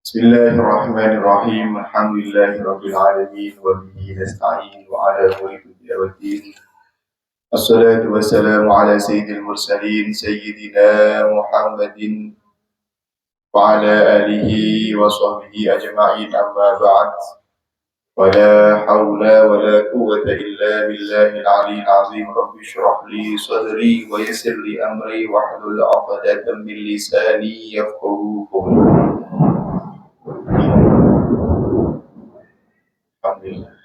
بسم الله الرحمن الرحيم الحمد لله رب العالمين وبه نستعين وعلى أمور الدنيا والدين الصلاة والسلام على سيد المرسلين سيدنا محمد وعلى آله وصحبه أجمعين أما بعد ولا حول ولا قوة إلا بالله العلي العظيم رب اشرح لي صدري ويسر لي أمري واحلل عقدة من لساني يفقهوا قولي. Alhamdulillah.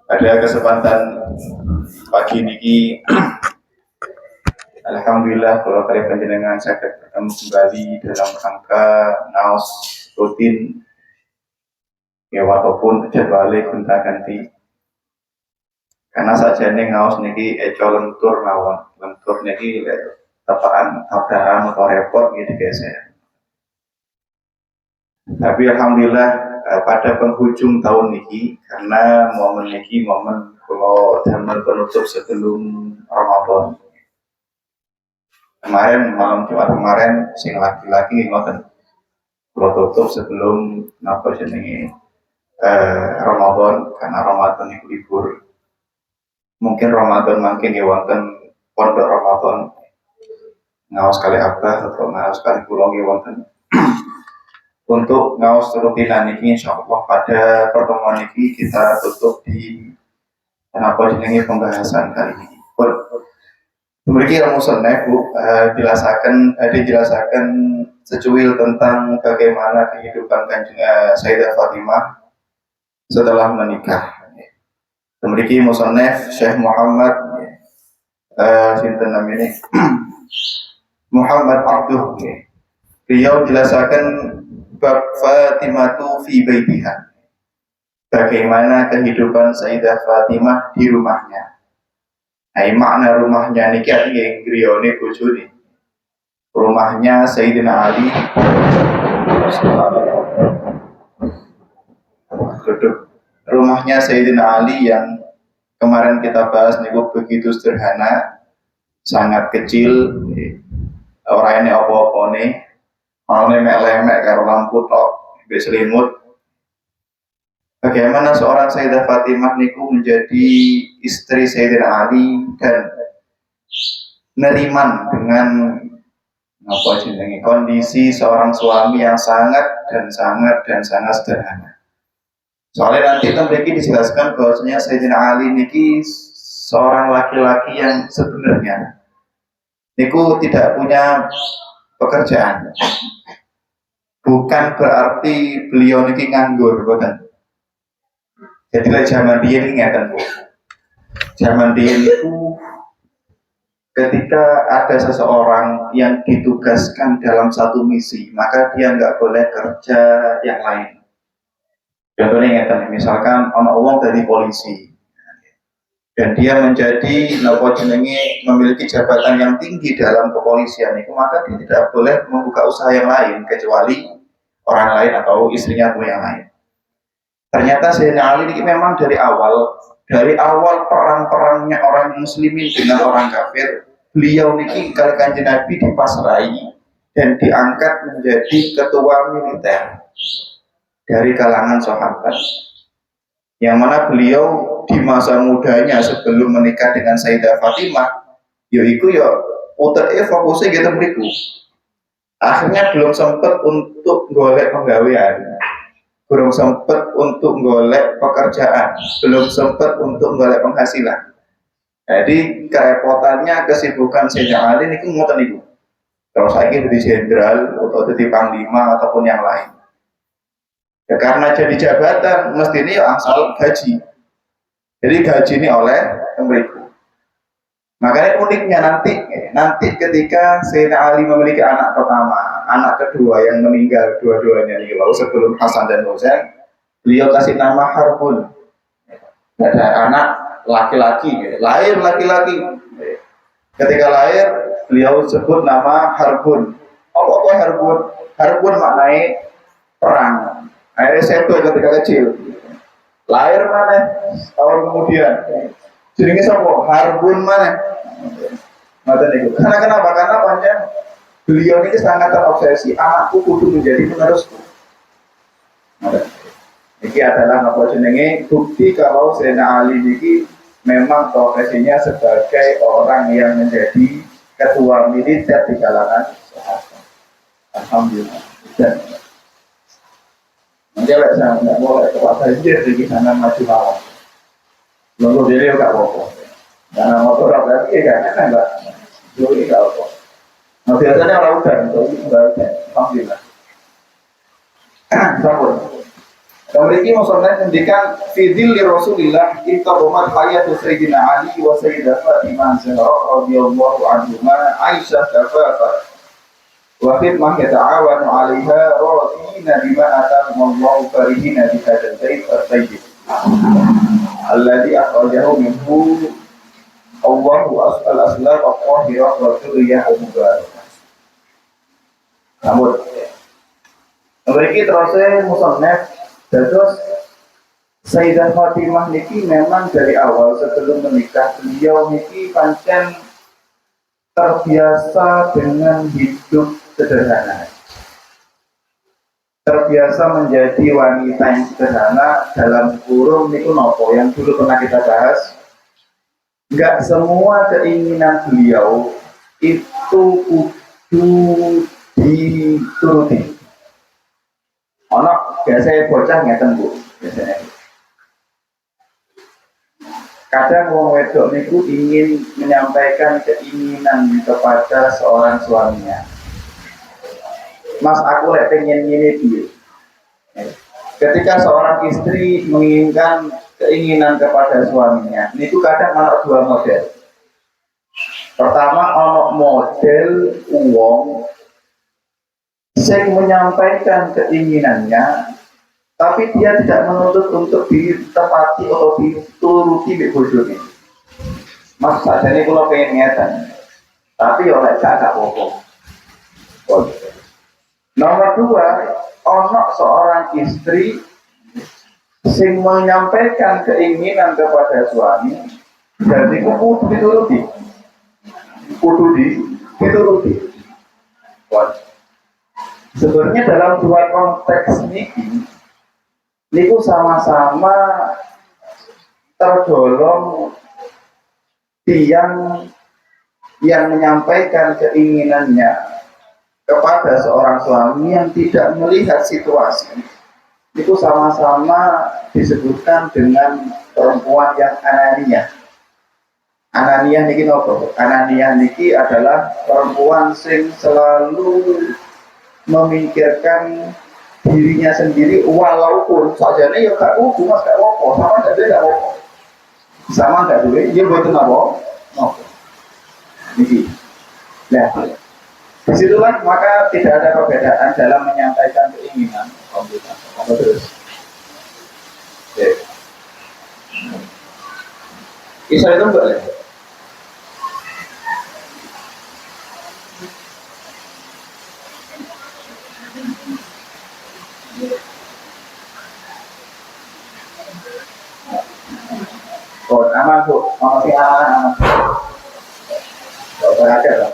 Pada kesempatan pagi ini, alhamdulillah kalau kalian panjenengan saged bertemu kembali dalam rangka naos rutin ya walaupun jadwale gonta-ganti. Karena sajane ngaos niki eco lentur mawon. Lentur niki tepaan tabrakan atau repot gitu guys ya. Tapi alhamdulillah pada penghujung tahun ini karena momen ini momen kalau zaman penutup sebelum Ramadan. Kemarin malam Jumat kemarin sing laki-laki ngoten kalau tutup sebelum napa jenenge Ramadan karena Ramadan itu libur. Mungkin Ramadan mungkin ya wonten pondok Ramadan ngaos kali abah atau ngaos kali kula nggih wonten. Untuk ngaos rutinan ini insyaallah pada pertemuan ini kita tutup di apa jenenge pembahasan kali ini. Memiliki musannaf dijelaskan secuil tentang bagaimana kehidupan Kanjeng Sayyidah Fatimah setelah menikah. Memiliki musannaf Syekh Muhammad sinten namanya Muhammad Abduh. Beliau jelaskan bab Fatimatu fi baitiha. Bagaimana kehidupan Sayyidah Fatimah di rumahnya. Nah, makna rumahnya niki nggih griyane bojone. Rumahnya Sayyidina Ali. Rumahnya Sayyidina Ali yang kemarin kita bahas niku begitu sederhana, sangat kecil, orang ini apa-apa nih. Orang lemek-lemek karo lampu tok, selimut. Bagaimana seorang Sayyidah Fatimah niku menjadi istri Sayyidina Ali dan neriman dengan apa jenenge kondisi seorang suami yang sangat sederhana. Soalnya nanti mriki dijelaskan bahwasanya Sayyidina Ali niki seorang laki-laki yang sebenarnya niku tidak punya pekerjaan. Bukan berarti beliau niki nganggur, boten. Jadi zaman dia ini ngeten, Bu. Zaman dia itu ketika ada seseorang yang ditugaskan dalam satu misi, maka dia nggak boleh kerja yang lain. Contohnya ngeten, misalkan ana wong dari polisi dan dia menjadi napa jenenge memiliki jabatan yang tinggi dalam kepolisian itu, maka dia tidak boleh membuka usaha yang lain kecuali orang lain atau istrinya atau yang lain. Ternyata Sayyidina Ali ini memang dari awal perang-perangnya orang muslimin dengan orang kafir, beliau ini kali Kanjeng Nabi dipasrai dan diangkat menjadi ketua militer dari kalangan sahabat. Yang mana beliau di masa mudanya sebelum menikah dengan Sayyidah Fatimah, yaitu fokusnya gitu beriku. Akhirnya belum sempat untuk golek penggawean, belum sempat untuk golek pekerjaan, belum sempat untuk golek penghasilan. Jadi kerepotannya kesibukan Sayyidina Ali ini ngoten niku. Kalau saya jadi jenderal atau jadi panglima ataupun yang lain. Ya, karena jadi jabatan mesti ini asal gaji. Jadi gaji ini oleh pemberiku. Makanya uniknya nanti ketika Sayyidina Ali memiliki anak pertama, anak kedua yang meninggal dua-duanya nih, lalu sebelum Hasan dan Husain, beliau kasih nama Harbun. Ada anak laki-laki, lahir laki-laki. Ketika lahir, beliau sebut nama Harbun. Apa Harbun? Harbun maknanya perang. Akhirnya seto ketika kecil. Lahir mana? Tahun kemudian. Jenenge sapa? Harbun mana? Mata niku. Karena kenapa? Karena panjang Beliau ini sangat terobsesi, anakku kudu menjadi penerusku. Ini adalah apa jenenge bukti kalau Sayyidina Ali ini memang profesinya sebagai orang yang menjadi ketua militer di kalangan sahabat. Alhamdulillah. Dan nanti lek saya nggak boleh kepada banjir di sana maju lawan. Lalu dia nggak apa-apa. Karena motor apa lagi kan enggak. Jadi nggak apa. Nah biasanya orang udah itu enggak ada. Alhamdulillah. Sabun. Memiliki maksudnya mendikan fidil li Rasulillah kita rumah hayat Sayyidina Ali wa Sayyidah Fatimah radhiyallahu anhuma Aisyah kafafah wa khidmah yata'awanu 'alaiha radina bima atahum Allah farihina bi hadzal bait at-tayyib alladhi akhrajahu minhu Allahu al-aslaf al-qahirah wa dzurriyyah al-mubarakah. Namun memiliki terusnya musannaf. Terus Sayyidah Fatimah niki memang dari awal sebelum menikah beliau niki pancen terbiasa dengan hidup sederhana. Terbiasa menjadi wanita yang sederhana dalam kurung niku nopo yang dulu pernah kita bahas. Enggak semua keinginan beliau itu kudu dituruti. Ono biasanya bocah ngeten Bu, biasanya. Kadang wong wedok niku ingin menyampaikan keinginan kepada seorang suaminya. Mas aku lek pengen ngene piye. Ketika seorang istri menginginkan keinginan kepada suaminya, niku kadang ana dua model. Pertama ono model wong sing menyampaikan keinginannya, tapi dia tidak menuntut untuk ditepati atau dituruti di bojone. Mas saja ini kalau pengen ngeten, tapi oleh gak apa-apa. Nomor dua, ono seorang istri sing menyampaikan keinginan kepada suami, dan itu kudu dituruti, dituruti. Sebenarnya dalam dua konteks niku sama-sama terdorong tiang yang menyampaikan keinginannya kepada seorang suami yang tidak melihat situasi. Itu sama-sama disebutkan dengan perempuan yang ananiyah. Ananiyah niki nopo? Ananiyah niki adalah perempuan sing selalu memikirkan dirinya sendiri walaupun sajane ya gak kudu Mas gak apa-apa, sama gak ada gak apa-apa. Sama gak duwe, ya mboten apa? Napa? Niki. Nah, disitulah maka tidak ada perbedaan dalam menyampaikan keinginan. Apa terus? Oke. Bisa itu boleh. Oh, aman Bu, masih aman. Tidak ada lah.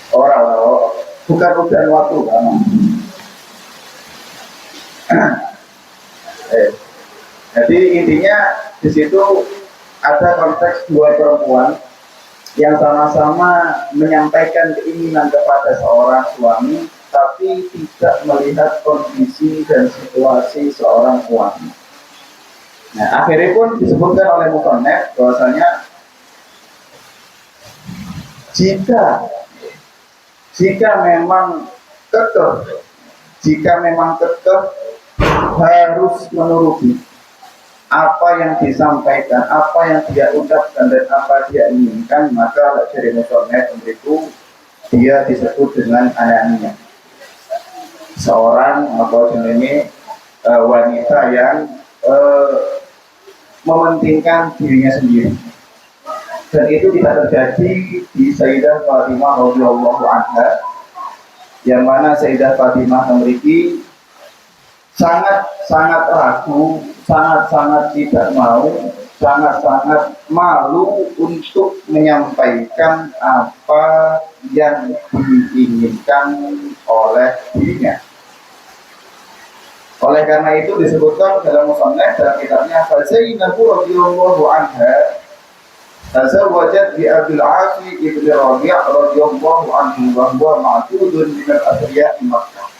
Orang, bukan ujian waktu kan. Jadi intinya di situ ada konteks dua perempuan yang sama-sama menyampaikan keinginan kepada seorang suami, tapi tidak melihat kondisi dan situasi seorang suami. Nah, akhirnya pun disebutkan oleh musannaf bahwasanya jika memang kekeh harus menuruti apa yang disampaikan, apa yang dia ucapkan dan apa dia inginkan, maka dari musannaf itu dia disebut dengan ananiyah. Seorang wanita yang mementingkan dirinya sendiri, dan itu tidak terjadi di Sayyidah Fatimah radhiyallahu anha, yang mana Sayyidah Fatimah memiliki sangat ragu, sangat tidak mau sangat-sangat malu untuk menyampaikan apa yang diinginkan oleh dirinya. Oleh karena itu disebutkan dalam musannaf dalam kitabnya Zainab radhiyallahu anha tazawwajat bi Abdul Asi ibn Rabi' radhiyallahu anhu wa huwa ma'dudun min al-athriya'i Makkah.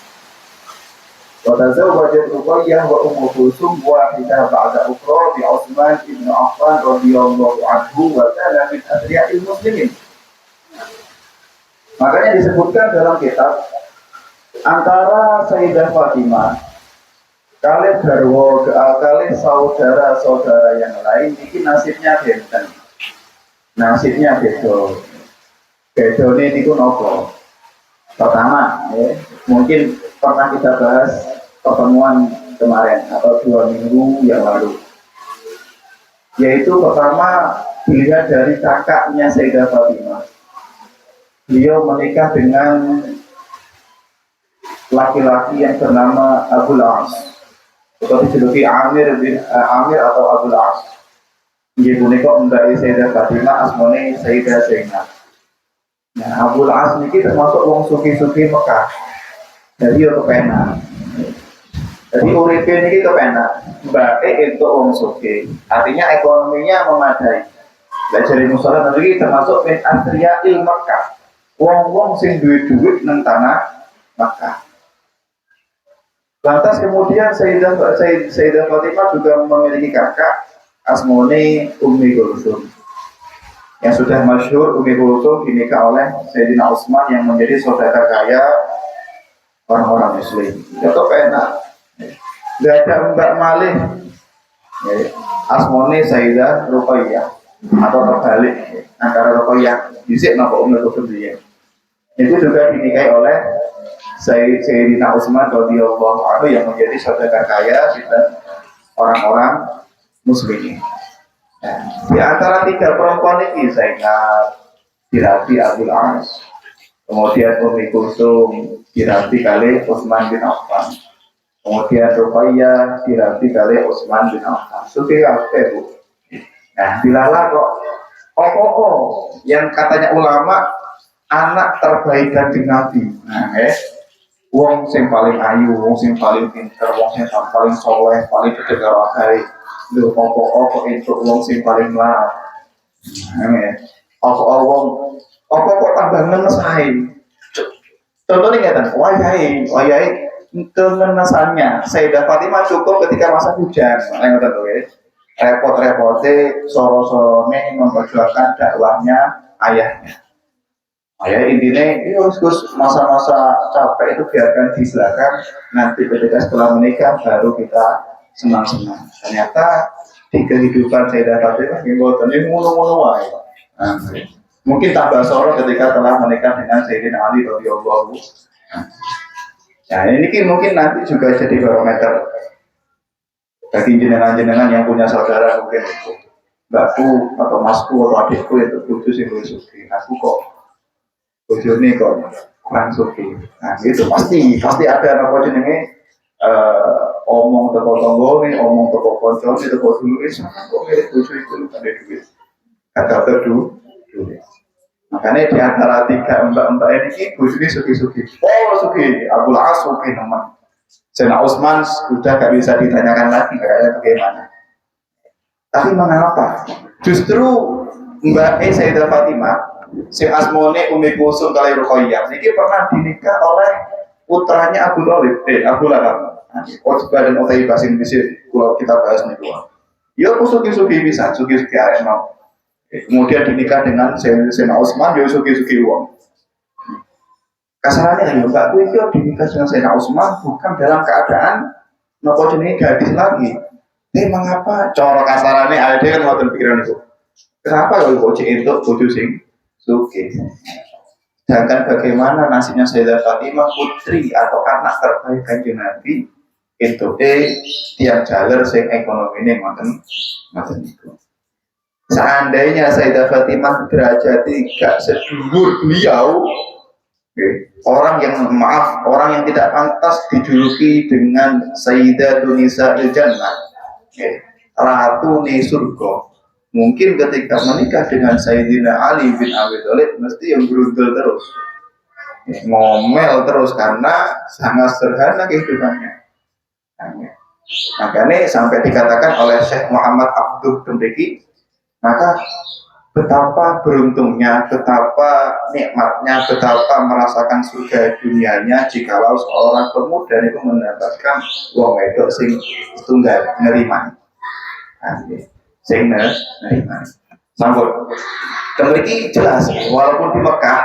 Wa tazawwajat Ruqayyah wa Ummu Kulsum wahidah ba'da ukhra bi Utsman ibn Affan radhiyallahu anhu wa kana min athriya'il muslimin. Makanya disebutkan dalam kitab antara Sayyidah Fatimah kali garwa kali saudara-saudara yang lain ini nasibnya benten. Nasibnya beda. Bedane niku napa? Pertama, mungkin pernah kita bahas pertemuan kemarin atau 2 minggu yang lalu. Yaitu pertama dilihat dari kakaknya Sayyidah Fatimah. Beliau menikah dengan laki-laki yang bernama Abul As. Atau dijuluki Amir atau Abul As. Nggih punika mbake Sayyidah Fatimah asmane Sayyidah Zainab. Nah, Abul As niki termasuk wong suki-suki Mekah. Jadi yo kepenak. Jadi uripe niki kepenak. Mbake entuk wong suki. Artinya ekonominya memadai. Lah jare musola niki termasuk min asriya'il Mekah. Wong-wong sing duwe duit nang tanah Mekah. Lantas kemudian Sayyidah Fatimah juga memiliki kakak asmone Ummi Kulsum. Yang sudah masyhur Ummi Kulsum dinikah oleh Sayyidina Utsman yang menjadi saudara kaya orang-orang muslim. Itu enak. Gak ada Mbak Malih. Asmone Sayyidah Ruqayyah atau terbalik antara Ruqayyah dhisik napa Ummi Kulsum dia. Itu juga dinikahi oleh Sayyidina Utsman radhiyallahu anhu yang menjadi saudara kaya dan orang-orang muslimin. Nah, di antara 3 perempuan ini Zainab dirabi Abul As, kemudian Ummi Kulsum dirabi kali Utsman bin Affan, kemudian Ruqayyah dirabi kali Utsman bin Affan. Suki kabeh, Bu. Nah, dilala kok yang katanya ulama anak terbaik dari Nabi. Nah, wong sing paling ayu, wong sing paling pinter, wong sing paling soleh, paling dekat karo akeh. Lho apa itu wong sing paling melarat. Apa kok tambah ngenes ae. Contohnya ngeten, wayahe kemenesannya Sayyidah Fatimah cukup ketika masa hujan. Ngoten to nggih. Repot-repote soro-sorone memperjuangkan dakwahnya ayahnya. Ya intinya Gus masa-masa capek itu biarkan di belakang, nanti ketika setelah menikah baru kita senang-senang. Ternyata di kehidupan Sayyidah Fatimah ini ngono-ngono wae. Mungkin tambah soro ketika telah menikah dengan Sayyidina Ali radhiyallahu anhu. Nah ini mungkin nanti juga jadi barometer bagi jenengan-jenengan yang punya saudara mungkin itu mbakku atau masku atau adikku itu butuh sing suki. Aku kok bojone kok kurang suki. Nah itu pasti ada apa jenenge omong teko tanggane, omong teko kancane, teko dulure sampe kok mirip bojo iku lu ada duit. Kata duit. Makanya di antara 3 mbak-mbak ini bojone suki-suki. Oh suki, Abul As suki teman. Sayyidina Utsman sudah gak bisa ditanyakan lagi kayaknya bagaimana. Tapi mengapa? Justru Mbak Sayyidah Fatimah si asmone Ummi Kulsum kali Ruqayyah niki pernah dinikah oleh putranya Abu Thalib, Abu Lahab. Utbah dan Utaibah sing bisa kita bahas niku. Ya aku suki-suki bisa, suki-suki arek mau. Kemudian dinikah dengan Sayyidina Utsman, ya suki-suki wong. Kasarannya ya mbakku itu dinikah dengan Sayyidina Utsman bukan dalam keadaan nopo jenenge gadis lagi. Mengapa? Cara kasarannya ada kan ngoten pikiran itu. Kenapa kalau bojo itu bojo sing suki? Sedangkan bagaimana nasibnya Sayyidah Fatimah putri atau anak terbaik Kanjeng Nabi itu tiang jaler sing ekonomi ini ngoten itu. Seandainya Sayyidah Fatimah derajatnya gak sedulur beliau, orang yang tidak pantas dijuluki dengan Sayyidatun Nisa'il Jannah, ratu ni surga. Mungkin ketika menikah dengan Sayyidina Ali bin Abi Thalib mesti yang berundel terus, ngomel terus karena sangat sederhana kehidupannya. Makanya sampai dikatakan oleh Syekh Muhammad Abduh Dembeki, maka betapa beruntungnya, betapa nikmatnya, betapa merasakan surga dunianya jikalau seorang pemuda itu mendapatkan wong wedok sing tunggal nerima. Sing nerima. Sambut. Demikian jelas, walaupun di Mekah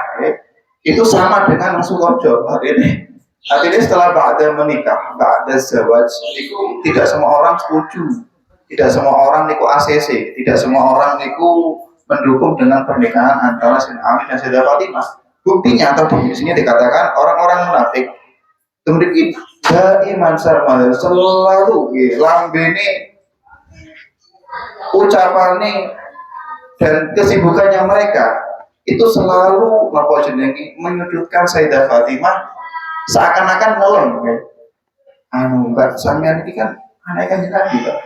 itu sama dengan Sukojo. Artinya setelah ba'da menikah, ba'da zawaj, itu tidak semua orang setuju, tidak semua orang niku ACC, tidak semua orang niku mendukung dengan pernikahan antara Sayyidina Ali dan Sayyidah Fatimah. Buktinya atau di sini dikatakan orang-orang munafik kemudian daiman sarmada selalu lambene ucapannya dan kesibukannya mereka itu selalu menyudutkan Sayyidah Fatimah seakan-akan ngolong. Mbak sampean ini kan anak kan Nabi, Pak.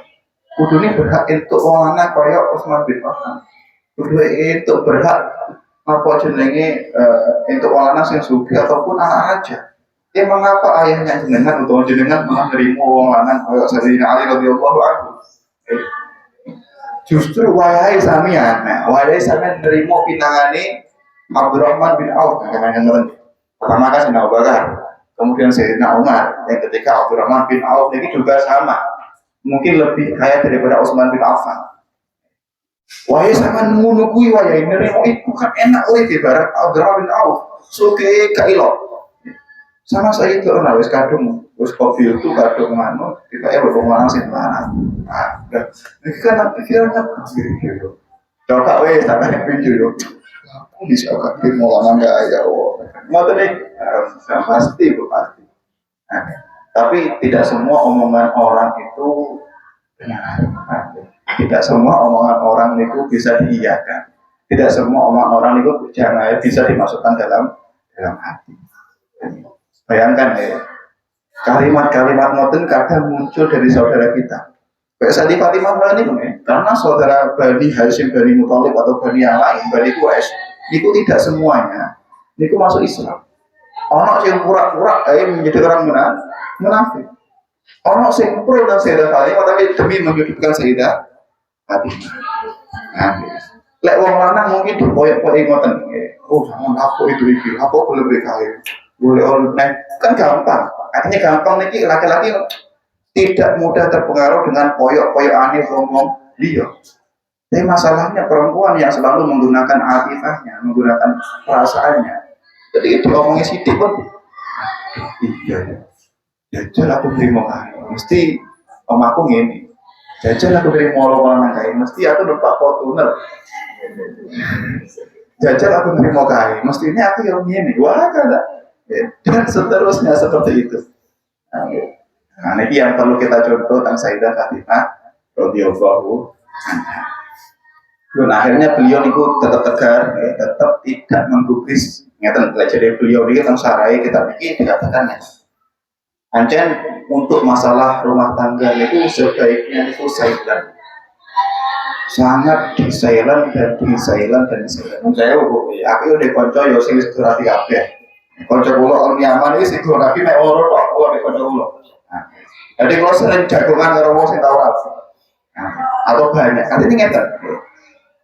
Kudune berhak untuk wong lanang kaya Utsman bin Affan. Kudu itu berhak apa jenenge untuk wong lanang sing sugih ataupun anak aja. Mengapa ayahnya jenengan untuk jenengan malah nerima wong lanang kaya Sayyidina Ali radhiyallahu anhu? Justru wayahe samian, wayahe sampean nerima pinangane Abdurrahman bin Auf kan. Pertama kan Sayyidina Abu Bakar, kemudian Sayyidina Umar, yang ketika Abdurrahman bin Auf ini juga sama, mungkin lebih kaya daripada Utsman bin Affan. Wahai sama ngono kuwi wayahe nerimo itu kan enak oleh ibarat Abdurrahman bin Auf, suke kailo. Sama saya itu ora wis kadung, wis kopi itu kadung manut, kita ya berhubung sing lanang. Nah, iki kan pikirannya gitu. Coba wes sampai pinjul yo. Aku bisa kakek mau ngomong gaya, mau tadi pasti. Nah, tapi tidak semua omongan orang itu benar. Tidak semua omongan orang itu bisa diiyakan. Tidak semua omongan orang itu jangan bisa dimasukkan dalam hati. Bayangkan kalimat-kalimat modern kadang muncul dari saudara kita. Kayak Sayyidah Fatimah ini karena saudara Bani Hashim, Bani Muthalib atau Bani yang lain, Bani Quraisy, itu tidak semuanya, itu masuk Islam. Orang yang pura-pura menjadi orang munafik. Orang yang pro dan Sayyidah Fatimah tapi demi menghidupkan Sayyidah Fatimah. Lek wong lanang mungkin dipoyok-poyok ngoten. Oh, sama aku itu iki, aku boleh kaya. Boleh online kan gampang. Artinya gampang nih laki-laki tidak mudah terpengaruh dengan poyok-poyok aneh ngomong dia. Tapi masalahnya perempuan yang selalu menggunakan atifahnya, menggunakan perasaannya. Jadi itu ngomongnya sidik pun. Iya. Jajal aku terima kaya. Mesti om aku ngene. Jajal aku terima orang kaya. Mesti aku numpak Fortuner. Jajal aku terima kaya. Mestinya aku yang ngene. Wah kada. Dan seterusnya seperti itu. Nah, ini yang perlu kita contoh tentang Sayyidah Fatimah radhiyallahu anha. Dan akhirnya beliau itu tetap tegar, tetap tidak menggubris. Ngeten belajar beliau ini tentang sarai kita bikin dikatakan ya. Ancen untuk masalah rumah tangga itu sebaiknya itu silent, sangat di silent. Saya aku udah konco yo sing wis rapi kabeh. Konco kula on nyaman iki sing rapi nek ora tok kula nek konco kula. Jadi kalau sering jagongan karo wong sing tau rapi. Atau banyak, artinya ngeten.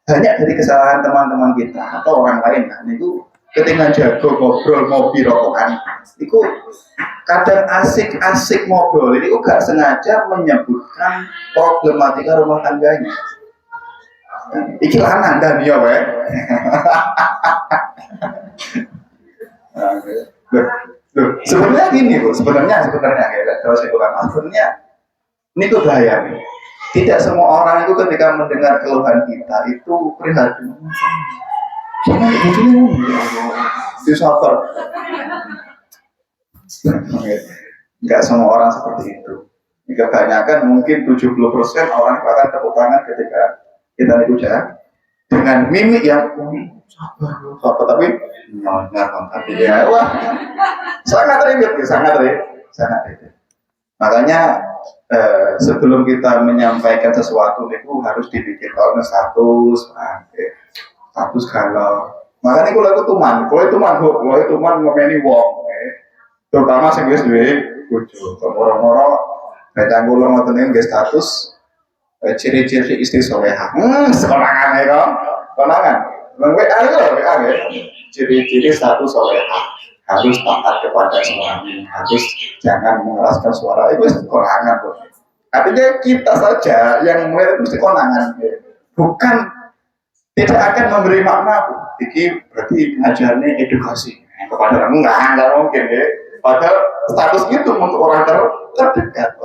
Banyak dari kesalahan teman-teman kita atau orang lain kan itu ketika jago ngobrol ngopi rokokan itu kadang asik-asik ngobrol ini gak sengaja menyebutkan problematika rumah tangganya. Iki lanang dan dia wae. Sebenarnya gini loh, sebenarnya kayak kalau saya ulang, sebenarnya ini tuh bahaya nih. Tidak semua orang itu ketika mendengar keluhan kita itu prihatin. Jangan begini, disabar. Enggak semua orang seperti itu. Kebanyakan mungkin 70% orang akan tepuk tangan ketika kita diucap dengan mimik yang sabar, tapi ya wah sangat ribet. Makanya sebelum kita menyampaikan sesuatu itu harus dipikir kalau status, status kalau. Makanya kalau itu man ngomeni wong, terutama sing wis duwe bojo. Moro-moro kadang kula ngoten nggih status ciri-ciri istri solehah. Sekonangan ya kok. Konangan. WA itu loh, WA ya. Ciri-ciri status solehah. Harus taat kepada suami, harus jangan mengeraskan suara. Itu konangan. Artinya kita saja yang mulai itu konangan. Bukan tidak akan memberi makna. Ini berarti ngajarnya edukasi kepada orang enggak mungkin ya. Padahal status itu untuk orang terdekat.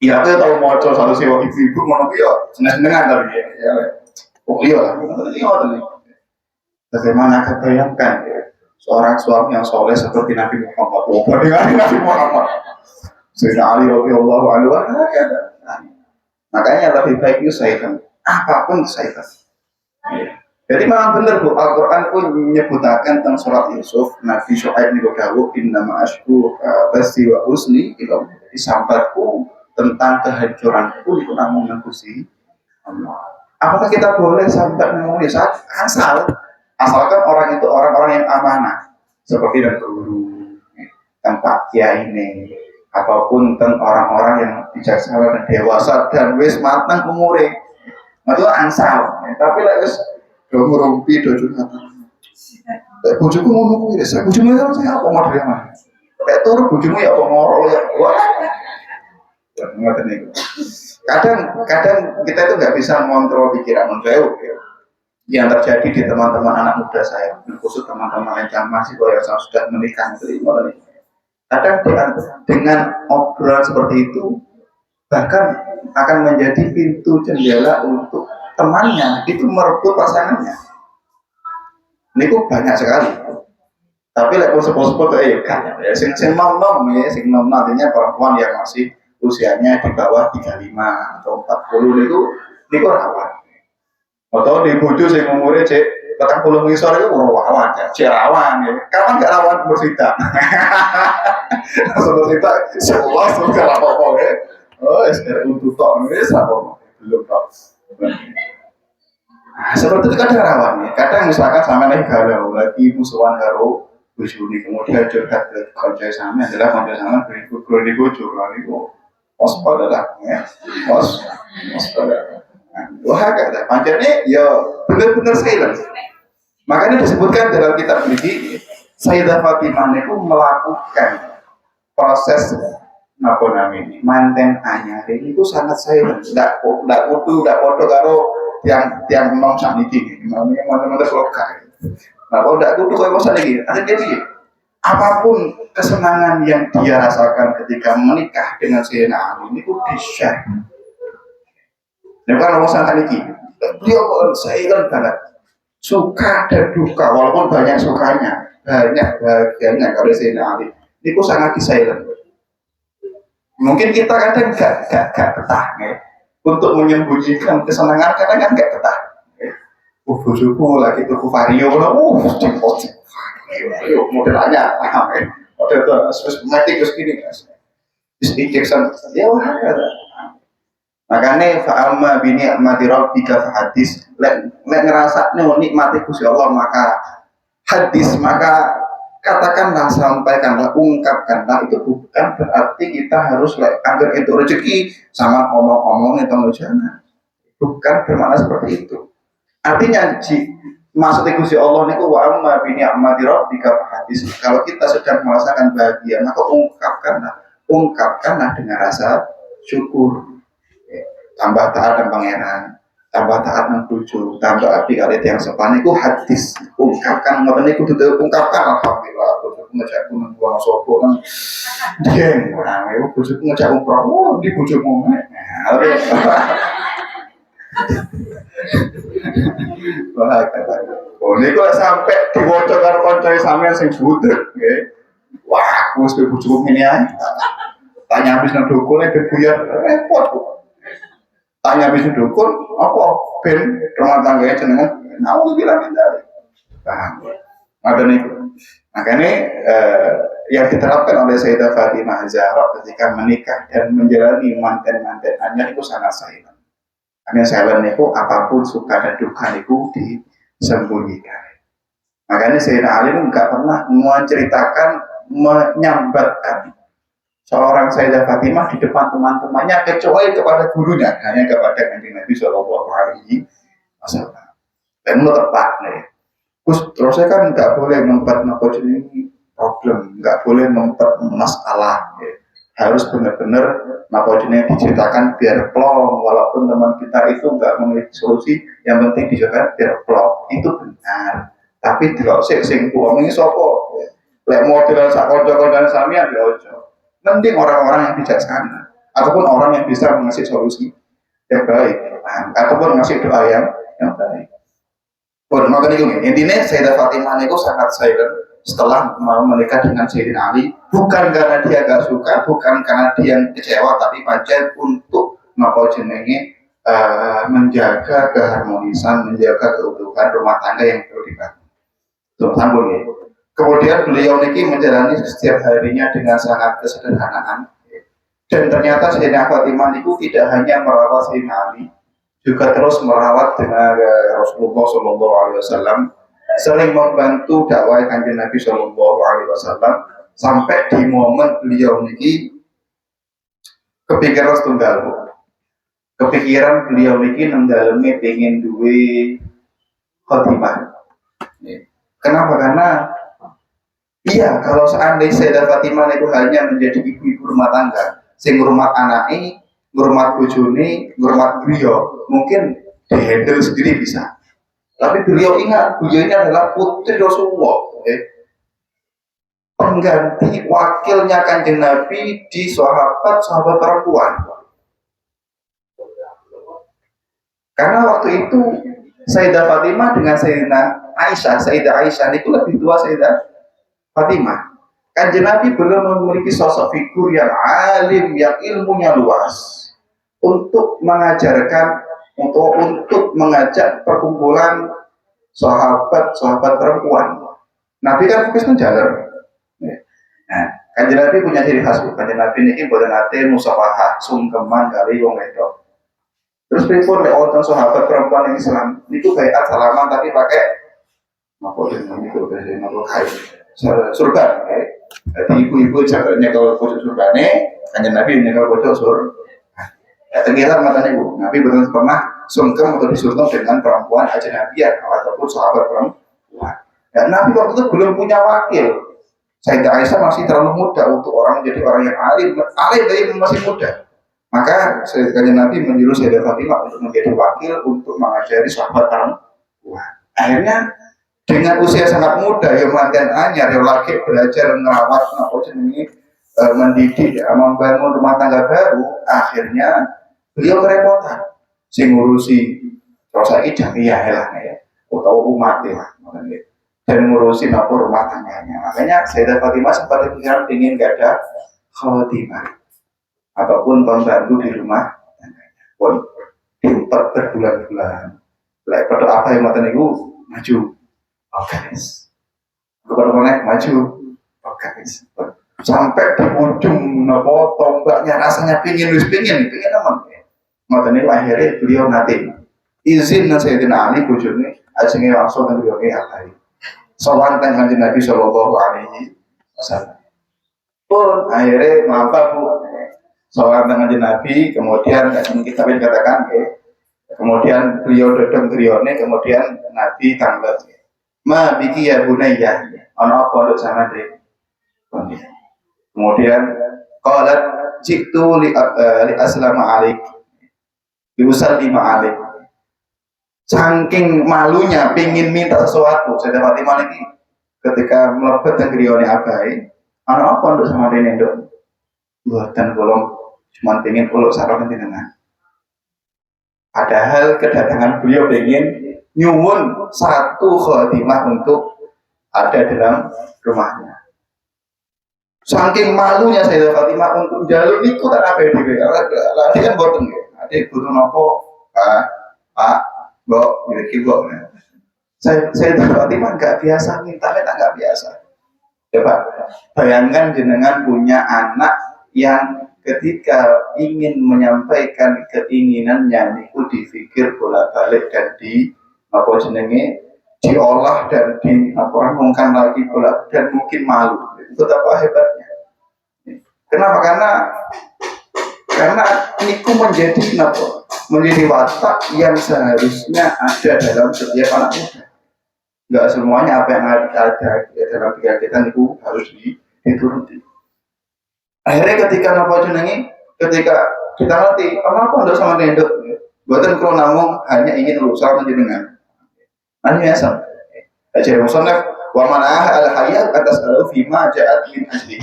Iya, aku tahu mau coba satu sewa ibu-ibu mau ya seneng-senengan tapi ya. Oh iya lah, bagaimana kebayangkan ya, seorang suami yang soleh seperti Nabi Muhammad. Oh, dengan Nabi Muhammad. Sayyidina Ali radhiyallahu anhu. Makanya lebih baik itu sayyidan. Apapun sayyidan. Jadi memang benar Bu, Al-Quran pun menyebutkan tentang surat Yusuf, Nabi Syuaib niku dawuh innama asyku basti wa husni ila disampaiku tentang kehancuranku itu namun Gusti Allah. Apakah kita boleh sampai menulis asalkan orang itu orang-orang yang amanah seperti dan guru, tempat kiai ini, ataupun tentang orang-orang yang bijaksana dan dewasa dan wis matang umure, itu ansal. Tapi lek wis do ngrumpi do curhat. Bojoku ngono kuwi, bojomu saya apa model mah? Lek turu bojomu ya apa ngoro ya. Kadang kita itu nggak bisa mengontrol pikiran menjauh ya. Yang terjadi di teman-teman anak muda saya, khusus teman-teman yang masih yang sudah menikah itu, kadang dengan obrolan seperti itu bahkan akan menjadi pintu jendela untuk temannya itu merebut pasangannya. Ini kok banyak sekali. Tapi lek sepot-sepot kan ya sing nom ya, sing nom artinya perempuan yang masih usianya di bawah 35 atau 40 niku rawan. Atau di bojo sing umure cek 40 ngisor itu rawan ya, cek rawan ya. Kapan gak rawan bersita? Bersita sekolah sudah apa-apa ya. Oh, untuk tok wis apa belum tok. Nah, seperti itu kadang rawan ya. Kadang misalkan sama lagi galau, lagi musuhan karo bojone kemudian curhat ke kanca sama adalah kanca sama beri di bojo lalu itu waspada lah ya. Waspada. Wah, kata pancene ya benar-benar silent. Makanya disebutkan dalam kitab ini Sayyidah Fatimah itu melakukan proses apa namanya manten anyar itu sangat silent. Tidak foto karo yang non saniti, namanya mana-mana lokal. Nah, kalau tidak tutup kayak masa lagi, ada jadi apapun kesenangan yang dia rasakan ketika menikah dengan Sayyidina Ali ini pun di-share. Nah, kan masalah ini, dia silent banget, suka dan duka, walaupun banyak sukanya, banyak bahagianya kalau Sayyidina Ali, ini pun sangat di-silent. Mungkin kita kadang gak betah, ya. Untuk menyembunyikan kesenangan kadang kan gak betah. Bojoku lagi tuku vario, cipot, modelnya, model matic terus gini, Jackson, ya wah, makanya fa'alma bini amati rabbika fahadis, lek ngerasa nikmati Gusti Allah maka hadis, maka katakanlah, sampaikanlah, ungkapkanlah. Itu bukan berarti kita harus anggar itu rezeki sama omong-omong itu jangan, bukan bermakna seperti itu. Artinya maksudnya Gusti Allah niku wa amma bi ni'mati rabbika fahadis. Kalau kita sedang merasakan bahagia, maka ungkapkanlah dengan rasa syukur. Tambah taat dan pangeran, tambah taat nang bojo, tambah abdi kali yang sopan iku hadis. Ungkapkan ngoten niku ungkapkan alhamdulillah bojoku ngejakku nang buang sopo nang deng. Nah, iku bojoku ngejak umroh, di bojomu. Wah, kata. Oh, ini kalau sampai diwocok karo koncoe sampean sing budek, nggih. Wah, aku wis bojoku ngene ae. Tanya habis nang dukun bebuyar repot kok. Tanya habis dukun, apa ben rumah tangganya jenengan aku bilang tidak. Paham. Ada nih. Makanya yang diterapkan oleh Sayyidah Fatimah Zahra ketika menikah dan menjalani manten-manten anyar itu sangat silent. Hanya silent itu apapun suka dan duka itu disembunyikan. Makanya Sayyidina Ali nggak pernah menceritakan, menyambatkan seorang Sayyidah Fatimah di depan teman-temannya kecuali kepada gurunya, hanya kepada Kanjeng Nabi Shallallahu Alaihi Wasallam. Dan itu tepat nih. Terus saya kan nggak boleh membuat ini problem, nggak boleh membuat masalah. Ya. Harus benar-benar jenis diceritakan biar plong, walaupun teman kita itu nggak memiliki solusi, yang penting diceritakan biar plong. Itu benar. Tapi tidak sing ini sopo. Lek model sakon-sakon dan samian ojo. Mending orang-orang yang bijaksana ataupun orang yang bisa mengasih solusi yang baik, ataupun ngasih doa yang baik. Makanya ini intinya Sayyidah Fatimah itu sangat silent setelah mau menikah dengan Sayyidina Ali, bukan karena dia gak suka, bukan karena dia kecewa, tapi pancen untuk menjaga keharmonisan, menjaga keutuhan rumah tangga yang perlu dibangun. Sambung ya. Kemudian beliau niki menjalani setiap harinya dengan sangat kesederhanaan. Dan ternyata Sayyidina Fatimah itu tidak hanya merawat Sayyidina Ali, juga terus merawat dengan Rasulullah Shallallahu Alaihi Wasallam, sering membantu dakwah Kanjeng Nabi Shallallahu Alaihi Wasallam sampai di momen beliau niki kepikiran setunggal. Kepikiran beliau niki nendalemi pengen duwe khotimah. Kenapa? Karena iya, kalau seandainya Sayyidah Fatimah itu hanya menjadi ibu-ibu rumah tangga, sing ngurmat anaknya, ngurmat bojone, ngurmat beliau, mungkin dihandle sendiri bisa. Tapi beliau ingat, beliau ini adalah putri Rasulullah, pengganti wakilnya Kanjeng Nabi di sahabat perempuan. Karena waktu itu Sayyidah Fatimah dengan Sayyidah Aisyah itu lebih tua Sayyidah Fatimah. Kanjeng Nabi belum memiliki sosok figur yang alim, yang ilmunya luas untuk mengajarkan, untuk mengajak perkumpulan sahabat perempuan. Nabi kan fokus menjalar. Nah, Kanjeng Nabi punya ciri khas. Kanjeng Nabi ini boten nate musafahah, sungkeman kali wong wedok. Terus pripun lek wonten sahabat perempuan yang Islam niku baiat salaman tapi pakai kain surga. Jadi ibu-ibu caranya kalau pojok surgane, Kanjeng Nabi nyekel pojok surga. Terkira matanya ibu, Nabi betul pernah sungkem atau disungkem dengan perempuan ajnabiyah ataupun sahabat perempuan. Dan Nabi waktu itu belum punya wakil. Sayyidah Aisyah masih terlalu muda untuk menjadi orang yang alim dari masih muda. Maka Kanjeng Nabi menyuruh Sayyidah Fatimah untuk menjadi wakil untuk mengajari sahabat perempuan. Akhirnya dengan usia sangat muda, yang mantan anyar, yang lagi belajar merawat, mendidik, membangun rumah tangga baru, akhirnya beliau kerepotan, sing ngurusi rasa idamiyah lah ya, atau umat lah, dan ngurusi rumah tangganya. Makanya Sayyidah Fatimah sempat berpikiran ingin gak ada khotimah ataupun pembantu di rumah tangganya. Pun diempat berbulan-bulan. Lek pada apa yang mata niku maju, guys. Kepada maju, guys. Sampai di ujung tombaknya rasanya pingin aman. Mata niku akhirnya beliau nanti izin dan Sayyidina Ali bujurnya ajenge langsung kan beliau akhiri. Sowan kan Kanjeng Nabi Shallallahu Alaihi Wasallam. Pun akhirnya mampu sowan dengan Nabi, kemudian kita katakan kemudian beliau dodong krione, kemudian Nabi tanglet. Ma biki ya bunayya, ana apa nduk sama dek. Kemudian qalat jitu li aslama alik. Diusallima alik. Saking malunya pingin minta sesuatu, Sayyidah Fatimah lagi ketika melebet dan krione abai, ana apa nduk sama dene nduk. Buatan golong cuma pengen peluk sarung jenengan. Padahal kedatangan beliau pengen nyuwun satu khotimah untuk ada dalam rumahnya. Saking malunya Sayyidah Fatimah untuk jalur itu tak apa yang dia kan boten ya. Adik guru nopo Pak Mbok iki kok. Sayyidah Fatimah nggak biasa minta nggak biasa. Coba bayangkan jenengan punya anak yang ketika ingin menyampaikan keinginannya itu dipikir bolak-balik dan di apa jenenge diolah dan di apa renungkan lagi bolak dan mungkin malu. Itu betapa hebatnya. Kenapa? Karena niku menjadi kenapa? Menjadi watak yang seharusnya ada dalam setiap anak muda. Enggak semuanya apa yang ada dalam pikiran kita itu harus dituruti. Akhirnya ketika napa jenenge, ketika kita ngerti, kenapa ndak sama nendok, buatan kalau namun hanya ingin urusan menjenengan. Hanya sama. Ajar musannaf wa manah al hayat atas al fima ja'at min ajli.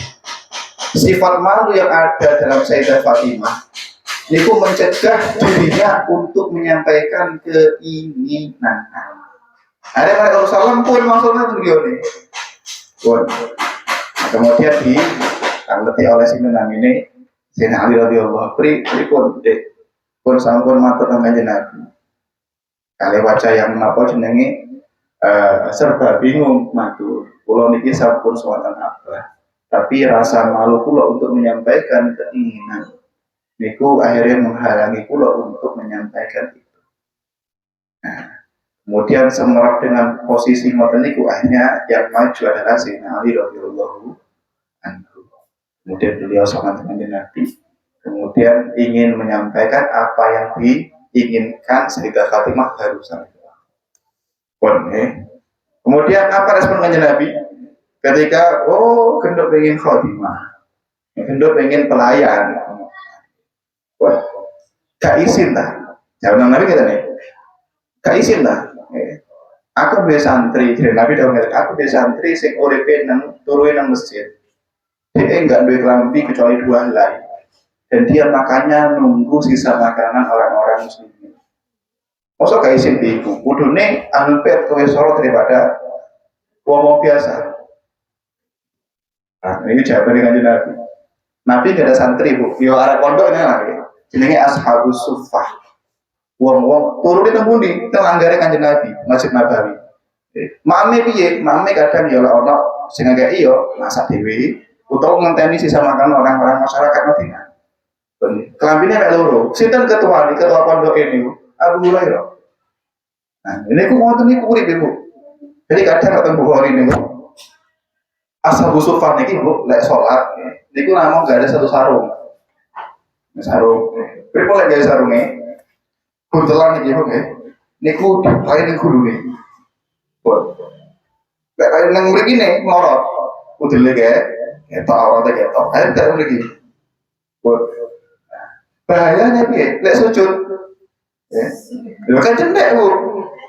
Sifat malu yang ada dalam Sayyidah Fatimah itu mencegah dirinya untuk menyampaikan keinginan. Ada mereka Rasulullah pun maksudnya beliau nih. Pun. Nah, kemudian dianggap oleh Sinten ini Sayyidina Ali radhiyallahu pun pun sampun matur nang Kanjeng Nabi. Kali wajah yang napa jenenge serba bingung matur. Kula niki sampun suwatan apa. Tapi rasa malu kula untuk menyampaikan keinginan niku akhirnya menghalangi kula untuk menyampaikan itu. Nah, kemudian semerap dengan posisi ngoten niku akhirnya yang maju adalah Sayyidina Ali radhiyallahu anhu. Kemudian beliau sama dengan Nabi, kemudian ingin menyampaikan apa yang diinginkan sehingga Fatimah baru sampai. Kemudian apa respon kanjeng Nabi? Ketika gendok pengen khotimah, gendok pengen pelayan, gak izin lah. Jawaban Nabi kita nih, gak izin lah. Aku biasa santri, jadi Nabi dah ngeliat aku biasa santri, sing uripe nang turuin nang masjid. Dia enggak duit kelambi kecuali 2 helai, dan dia makannya nunggu sisa makanan orang-orang muslimin. Masa gak izin di ibu, kudune anu pet kowe soro daripada wong biasa. Nah, ini jawaban dengan Nabi. Nabi gak ada santri bu, yo arah pondok ini lagi. Jenenge Ashabus Suffah. Wong turun di tembundi, itu langgare kanjeng Nabi, Masjid Nabawi. Mame piye? Mame kadang ya ono sing ngekeki yo masak dhewe utawa ngenteni sisa makan orang-orang masyarakat Madinah. Kelambine mek loro. Sinten ketua pondok ini? Abu Hurairah. Nah, ini ku ngoten niku urip Bu. Jadi kadang ketemu Bukhari niku Ashabus Suffah niki Bu, lek salat niku namung gak ada satu sarung. Sarung. Pripun lek gawe sarunge? Buntelan niki Bu nggih. Niku dipae ning gulune. Bu. Lek kaya nang mriki ne ngorot. Udele gawe ketok awate ketok. Ayo tak mriki. Bu. Bahayanya piye? Lek sujud. Ya. Lho kan cendek Bu.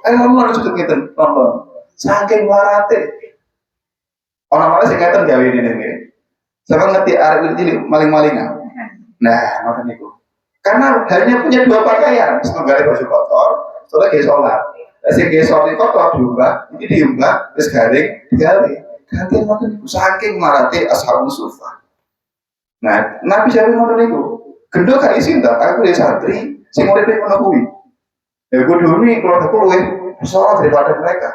Ayo ngomong sujud ngeten, nonton. Saking larate. Orang malah sing ngeten gawe ini nih. Siapa ngerti arek cilik maling-malingan. Nah, ngoten niku. Karena hanya punya 2 pakaian, setunggal baju kotor, soalnya ge sholat. Lah sing ge sholat kotor diubah, iki diubah wis garing digawe. Ganti ngoten niku saking marate Ashabus Suffah. Nah, Nabi jawe ngoten niku. Gendho gak izin ta, aku ya santri sing uripe ngono kuwi. Ya kudune keluarga luwih besar daripada mereka.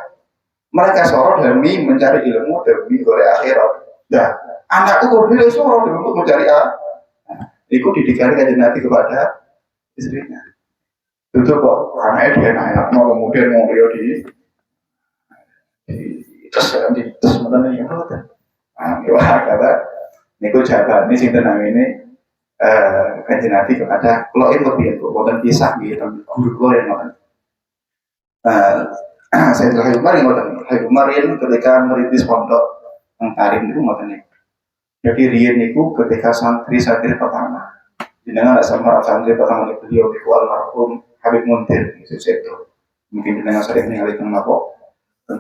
Mereka soro demi mencari ilmu demi golek akhirat. Nah, anak itu kudu soro demi untuk mencari Iku didikan kanjeng Nabi kepada istrinya. Itu kok anaknya dia enak mau kemudian mau rio di terus mana yang betul. Wah kata, niku jabat ini sinten namine kanjeng Nabi kepada kalau itu lebih itu bukan kisah gitu guru yang ngoten. Saya telah Habib Umar yang ketika merintis pondok Tarim itu ngoten niku. Jadi riyen niku ketika santri-santri pertama. Jenengan sama santri pertama beliau niku almarhum Habib Muntir itu. Mungkin jenengan sering ningali teng napa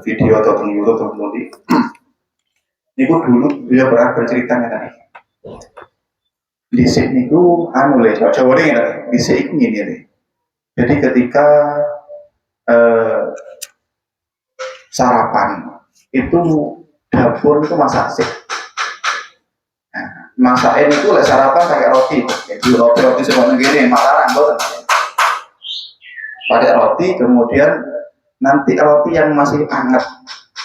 video atau teng YouTube atau teng niku dulu beliau pernah bercerita ngene. Dhisik niku anu le Jawa ngene. Dhisik iku ngene le. Jadi ketika sarapan itu dapur itu masak sih. Nah, masakin itu lek sarapan pakai roti. Jadi roti seperti gini, makanan boten. Pakai roti kemudian nanti roti yang masih hangat,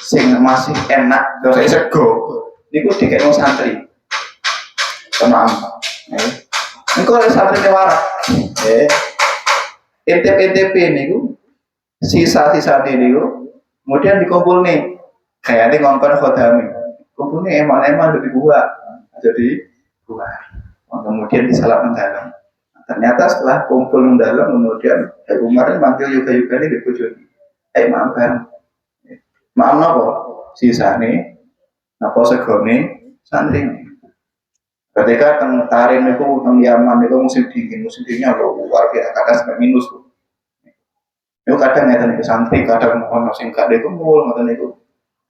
sing masih enak, terus sego. niku dikene santri. Tenang. Niku ada santri warak. NTP niku sisa-sisa niku kemudian dikumpul nih. Kayaknya ngongkon khodami. Kumpulnya eman-eman lebih buah. Jadi buah. Kemudian disalahkan dalam. Ternyata setelah kumpul di dalam, kemudian Umar manggil yuga-yuga ini dibujuni. Maaf kan, maaf nopo sisa nih, nopo segone santri. Ketika tentarin itu, teng Yaman itu musim dinginnya luar biasa, kadang sampai minus. Itu kadang ya tadi santri, kadang mau singkat itu mul, ngoten itu.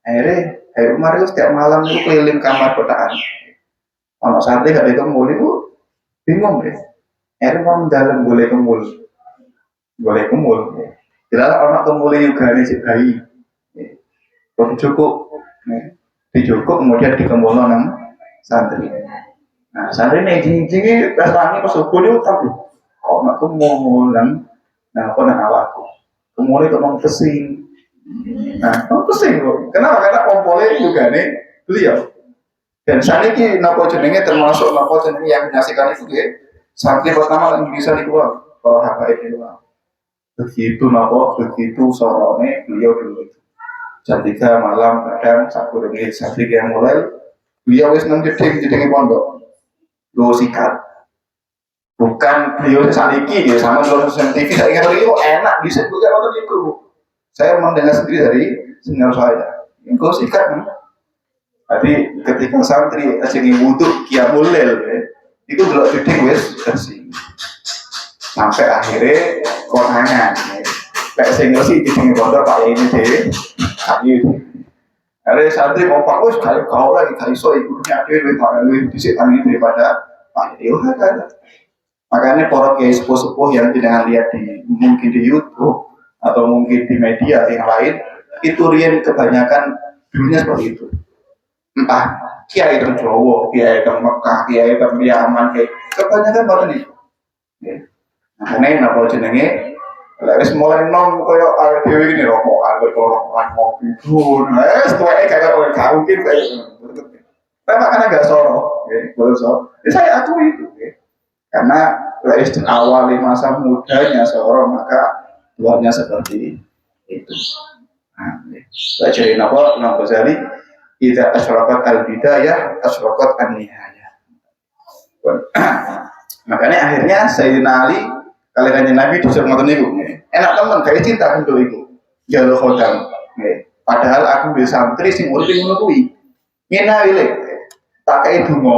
Akhirnya, Umar itu setiap malam itu keliling kamar kotaan. Kalau santri gak ada mul itu bingung deh. Akhirnya mau dalam boleh kemul. Jelas orang kemul juga nih si bayi. Belum cukup, dicukup kemudian dikemul nang santri. Nah santri nih jing pesangi pas subuh dia utang tuh. Kau nak kemul nang aku nang awakku. Kemul itu mau pesing. Nah mau pesing loh. Kenapa? Karena kompolnya juga nih beliau. Dan saat ini nopo jenenge termasuk nopo jenenge yang menyaksikan itu ya. Santri pertama yang bisa dikeluar kalau HKI dikeluar. Begitu sorone beliau dulu itu. Jam 3 malam kadang satu demi santri yang mulai beliau wis nang jeding pondok. Lo sikat. Bukan beliau saniki ya sama sosial TV saya ingat itu enak bisa juga nonton itu. Saya mendengar sendiri dari senior saya. Engkau sikat nih. Tadi ketika santri asing wudhu qiyamul lail itu delok jeding wis bersih. Sampai akhirnya konangan. Kayak sing sih jeding pondok Pak ini dhewe. Ayo. Are santri kompak wis kau lagi kai iso ikutnya dhewe lebih dhisik tani daripada Pak Yo kan. Makanya para kiai sepuh-sepuh yang tidak lihat mungkin di YouTube atau mungkin di media yang lain itu rian kebanyakan dulunya seperti itu. Entah kiai teng Jawa, kiai teng Mekah, kiai teng Yaman, kiai kebanyakan orang itu. Nah, ini napa jenenge? Wis mulai nom koyo awake dhewe iki rokokan, rokokan ngopi dulu. Setuake kayak orang gak mungkin kayak tapi makanya gak soro, so. Saya akui itu, karena wis awal masa mudanya seorang maka tuanya seperti itu. Nah, saya jadi napa Imam Ghazali idza asyraqat al-bidayah asyraqat an-nihayah. Makanya akhirnya Sayyidina Ali kali kanjeng Nabi disuruh ngoten niku. Enak temen kayak cinta untuk iku. Jalur khodam. Padahal aku di santri sing urip ngono kuwi. Ngene wae tak kei donga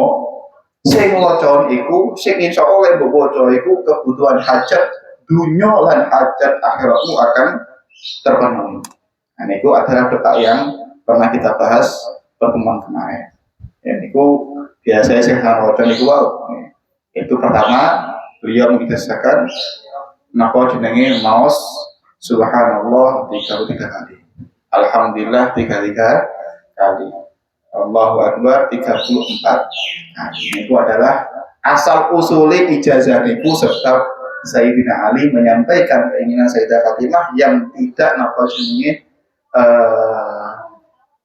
sing waca iku sing insyaallah mbok waca iku kebutuhan hajat dunya lan hajat akhiratmu akan terpenuhi. Nah niku adalah doa yang pernah kita bahas pertemuan kemarin. Ya niku biasanya sing waca niku wae. Itu pertama beliau mengisahkan napa jenenge maos subhanallah 33 kali. Alhamdulillah 33 kali. Allahu Akbar 34 kali. Itu adalah asal usulnya ijazah niku serta Sayyidina Ali menyampaikan keinginan Sayyidah Fatimah yang tidak napa jenenge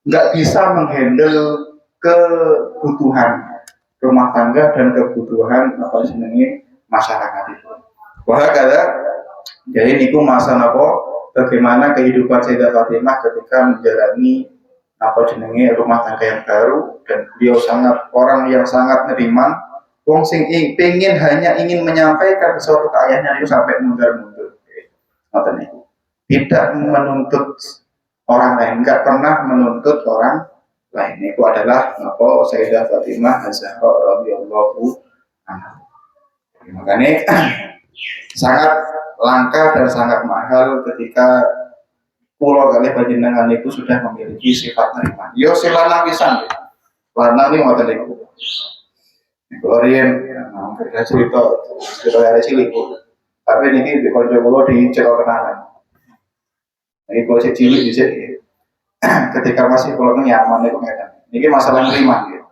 nggak bisa menghandle kebutuhan rumah tangga dan kebutuhan apa jenenge masyarakat itu. Wah kada jadi niku masa napa bagaimana kehidupan Sayyidah Fatimah ketika menjalani apa jenenge rumah tangga yang baru dan beliau sangat orang yang sangat neriman wong sing hanya ingin menyampaikan sesuatu ke ayahnya itu sampai mundur-mundur. Ngoten niku. Tidak menuntut orang lain, enggak pernah menuntut orang lain. Itu adalah apa Sayyidah Fatimah Az-Zahra radhiyallahu anha. Makanya sangat langka dan sangat mahal ketika pulau kali panjenengan itu sudah memiliki sifat nerima. Yo silana pisan. Lanang ini ngoten niku. Kalau riyen kita cerita dari cilik. Tapi niki di kanca kula di Ceko Kenalan. Niki kula cilik dhisik. Ketika masih kula nang Yaman niku ngeten. Niki masalah nerima nggih.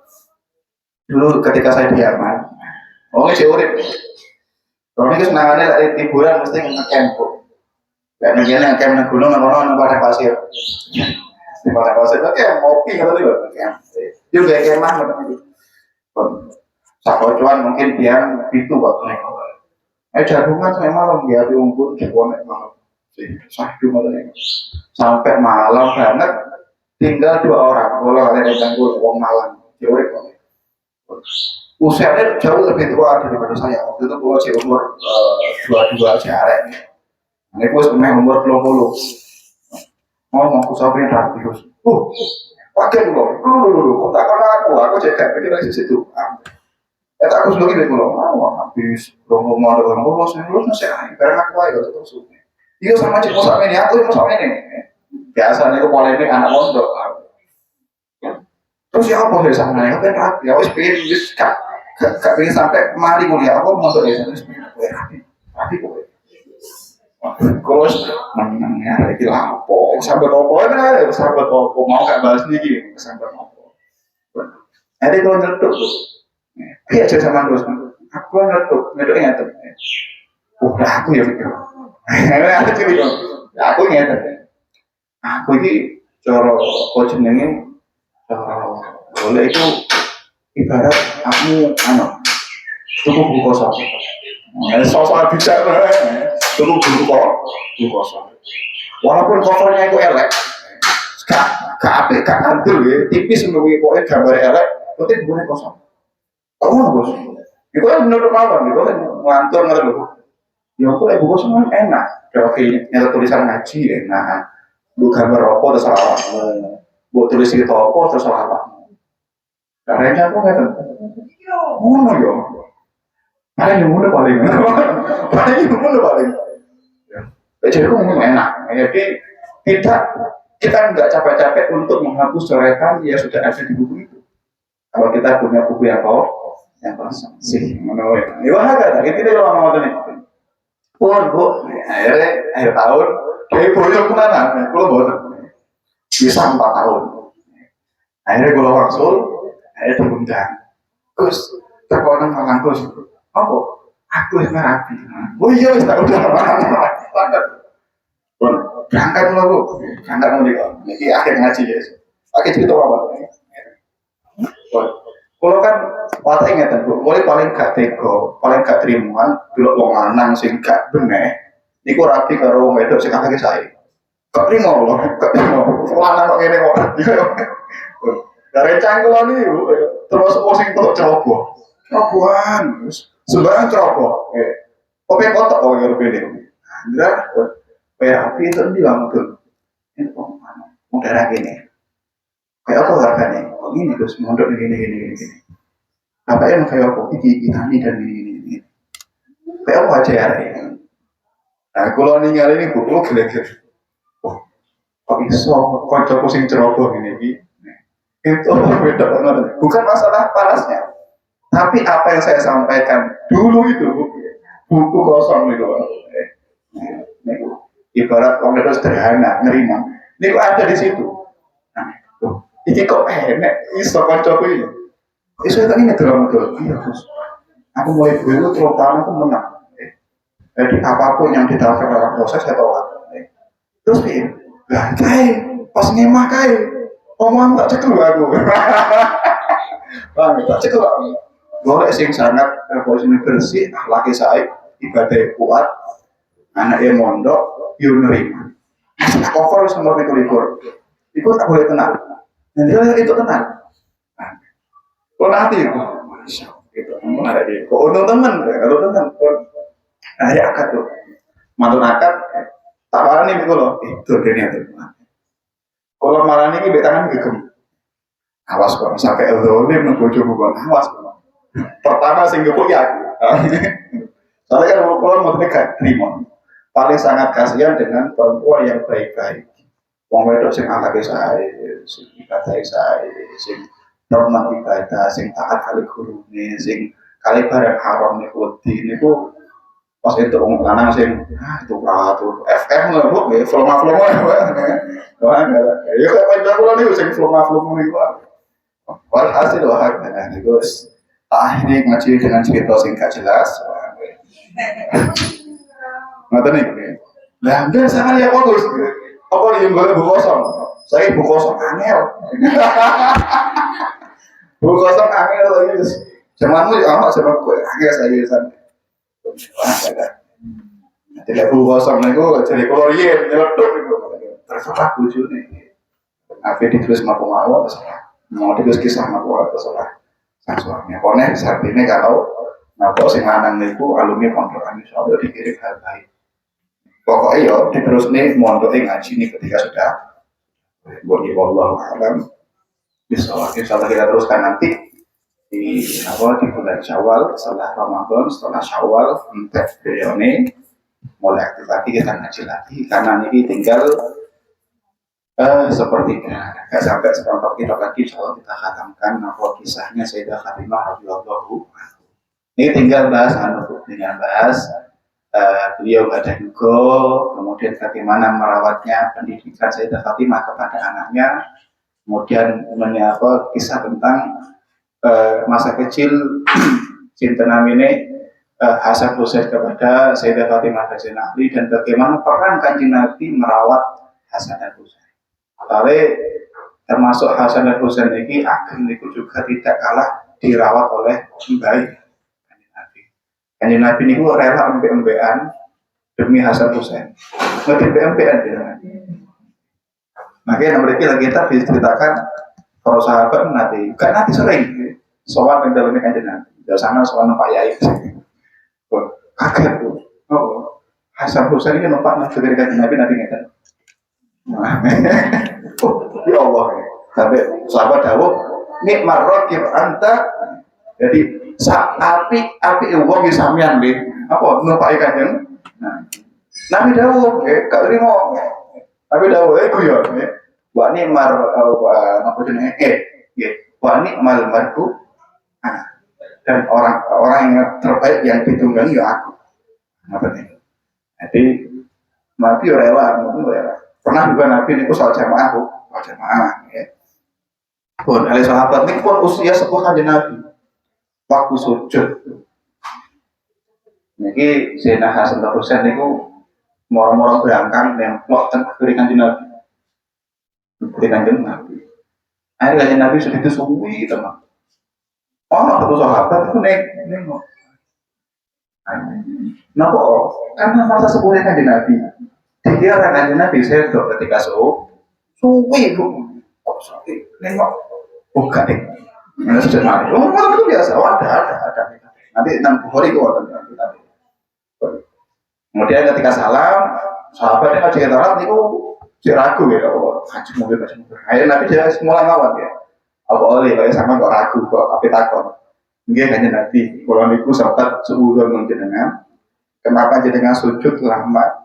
Dulu ketika saya di Yaman, wong sing urip. Kalau niki senangane lek liburan mesti ngecamp. Kayak mungkin yang camp nang gunung nang pada pasir. Di pada pasir oke ngopi ngono lho camp. Juga kemah begitu. Sakocuan mungkin dia itu kok nek. Jagungan saya malam dia diungkut jagungan malam. Sahdu malam. Sampai malam banget tinggal 2 orang. Kalau kalian yang ganggu uang malam, jauh kok. Usianya jauh lebih tua daripada saya. Waktu itu kalau saya umur 22 jarak. Ini gue sebenarnya umur 20. Ngomong aku sampai rapi terus. Pakai dulu. Kok tak kena aku cek pikir dari situ. Aku sudah gitu loh. Habis ngomong dengan lulus nasi karena aku aja terus. Iya sama cek sama ini aku sama ini. Biasanya itu polemik anak mondok. Terus ya apa sih sama ini? Kan rapi. Ya wis pengen wis gak pengen sampai kemari kuliah. Aku mondok ya rapi kok. Terus menangnya lagi lapo. Sampai topo kan sampai topo mau gak bahas nih sampai topo. Ada kalau nyetuk. Iya aja sama terus. Aku ngetuk tuh. Udah aku ya pikir. Aku cerita. Aku ngetuk. Aku ini coro jenenge boleh itu ibarat aku tuku buku kosong. Sosok bicara tuku buku kosong. Walaupun covernya itu elek, gak kantul ya, tipis menurut pokoknya gambar elek, penting bukunya kosong. Kamu bos, itu kan menurut mawon, itu kan ngantor nggak loh. Ya aku ibu bos kan enak, kalau kayak tulisan ngaji enak, bu gambar apa terserah awakmu, bu tulis itu apa terserah awakmu. Caranya aku nggak tahu. Oh yo, paling yang paling, paling. Jadi aku ngomong enak, jadi kita nggak capek-capek untuk menghapus coretan yang sudah ada di buku itu. Kalau kita punya buku yang kosong sih, menurut. Ya ada, kita tidak lama waktu ini. Bu, akhir tahun, kayak bocor kemana? Kalau bocor, bisa 4 tahun. Akhirnya gue langsung, akhirnya terundang. Terus terkonon malang terus. Apa? Aku yang rapi. Oh iya, tak udah standar. Berangkat dulu aku, berangkat mau juga. Ini akhir ngaji ya. Akhir cerita apa? Kalau kan watak ingatan bu, mulai paling gak teko, paling gak terimuan, bila wong lanang sing gak bener, niku rapi karo wong wedok sing kakek saya. Gak terima loh, gak terima. Lanang kok ngene kok. Dari cangkulan ini terus sing tok cerobohan, sembarang ceroboh. Kopi kotak kok yang lebih ini. Andra, rapi itu bilang betul. Ini kok mau darah gini. Kayak apa harganya? Kok gini terus mondok gini. Apa yang kayak apa? Iki tani dan ini. Kayak apa aja ya? Nah, kalau ninggal ini buku gede-gede. Oh, kok iso? Kok coba sing ceroboh ini? Itu beda banget. Bukan masalah parasnya, tapi apa yang saya sampaikan dulu itu buku kosong itu. Ibarat orang itu sederhana, nerima. Ini ada di situ. Iki kok enak, iso kancaku iki. Iso tak ingat betul. Iya, Gus. Aku mulai dulu terutama aku menang. Jadi apapun yang ditawarkan dalam proses saya tolak. Terus piye? Lah kae, pas ngemah kae. Omong tak cekel aku. Bang, tak cekel aku. Golek sing sangat posisi bersih, akhlake sae, ibadah kuat, anake mondok, yo nerima. Nah, cover wis nomor 21. Iku tak boleh tenang. Dan dia itu tenang. Kok nanti itu, itu ada di. Kok untung teman, kalau teman, ada akad tuh, mantul akad, tawaran nih kalau itu dia itu. Kalau malah ini betangan gegem, awas kok sampai edolim nunggu bukan awas. Pertama sing gebuk ya aku. Soalnya kan kalau mau dekat terima, paling sangat kasihan dengan perempuan yang baik-baik. Wong wedok sing akeh sae, sing ibadah sae, sing normal ibadah, sing taat kali gurune, sing kali barang haram niku niku pas itu wong lanang sing itu ratul FM lho Bu, floma-floma wah. Ya kok panjang kula niku sing floma-floma niku. Walhasil niku akhirnya ngaji dengan cerita sing gak jelas. Ngoten niku. Lah ndak sama ya kok Gus. Apa yang buku kosong? Saya buku kosong angel. Buku kosong angel lagi terus. Zamanmu juga sama sama gue angel saya sana. Wah, ada. Tidak buku kosong nego jadi kolorien nyeletuk itu. Terserah bujune. Apa ditulis mampu mau terserah. Mau ditulis kisah mampu terserah. Sang suaminya konek saat ini kalau napa sing lanang niku alumni pondokan insyaallah dikirim hal baik. Pokoknya yo terus nih mondok ngaji nih ketika sudah boleh wallahu alam. Insyaallah kita teruskan nanti di di bulan Syawal setelah Ramadan setelah Syawal untuk beliau ini mulai aktif lagi kita ngaji lagi karena ini tinggal sepertiga nggak sampai seperempat kita lagi insyaallah kita khatamkan nopo kisahnya Sayyidah Fatimah radhiyallahu anha. Ini tinggal bahas dengan bahas beliau ada juga kemudian bagaimana merawatnya pendidikan Sayyidah Fatimah kepada anaknya, kemudian kisah tentang masa kecil cinta namine Hasan Husain kepada Sayyidah Fatimah dan Zainal Ali dan bagaimana peran Kanjeng Nabi merawat Hasan dan Husain. Tapi termasuk Hasan dan Husain ini ageng itu juga tidak kalah dirawat oleh baik Kanjeng Nabi. Kanjeng Nabi ini rela embe-embean demi Hasan Husain. Ngerti embe-embean dia. Makanya mereka lagi kita diceritakan para sahabat nanti, kan nanti sering sowan yang dalamnya Kanjeng Nabi. Dari sana sowan Pak Yai. Kaget tuh. Oh, Hasan Husain ini numpak nang dari Kanjeng Nabi ngeten. Ya Allah. Sampai sahabat dawuh, nikmar raqib anta. Jadi api wong sampean nggih. Apa numpaki Kanjeng? Nah. Nabi dawuh, gak trimo. Nabi dawuh guyon nggih. Wa nikmar apa jenenge? Nggih. Wa nikmal mar'u dan orang yang terbaik yang ditunggangi ya aku. Apa nih? Jadi Nabi rela. Pernah juga Nabi niku salat jamaah, ya. Pun ali sahabat niku pun usia sepuh Kanjeng Nabi. Waktu sujud. Niki Sayyidina Hasan dan Husain niku moro-moro berangkang dan wonten berikan Kanjeng Nabi. Berikan Kanjeng Nabi. Akhirnya Kanjeng Nabi sudah itu suwi teman. Satu sahabat itu nengok. Kenapa? Karena masa sepuhnya Kanjeng Nabi. Dia orang Kanjeng Nabi saya ketika suwi bu, nengok, bukan deh. Mana sudah mati. Itu biasa. Ada. Nanti 6 hari itu ada. Kemudian ketika salam, sahabatnya ngaji ketarat itu dia ragu ya, haji mobil. Akhirnya Nabi dia mulai ngawat ya. Apa oleh kayak sama kok ragu kok tapi takon. Nggih Kanjeng Nabi, kula niku sempat suwun jenengan. Kenapa jenengan sujud lama?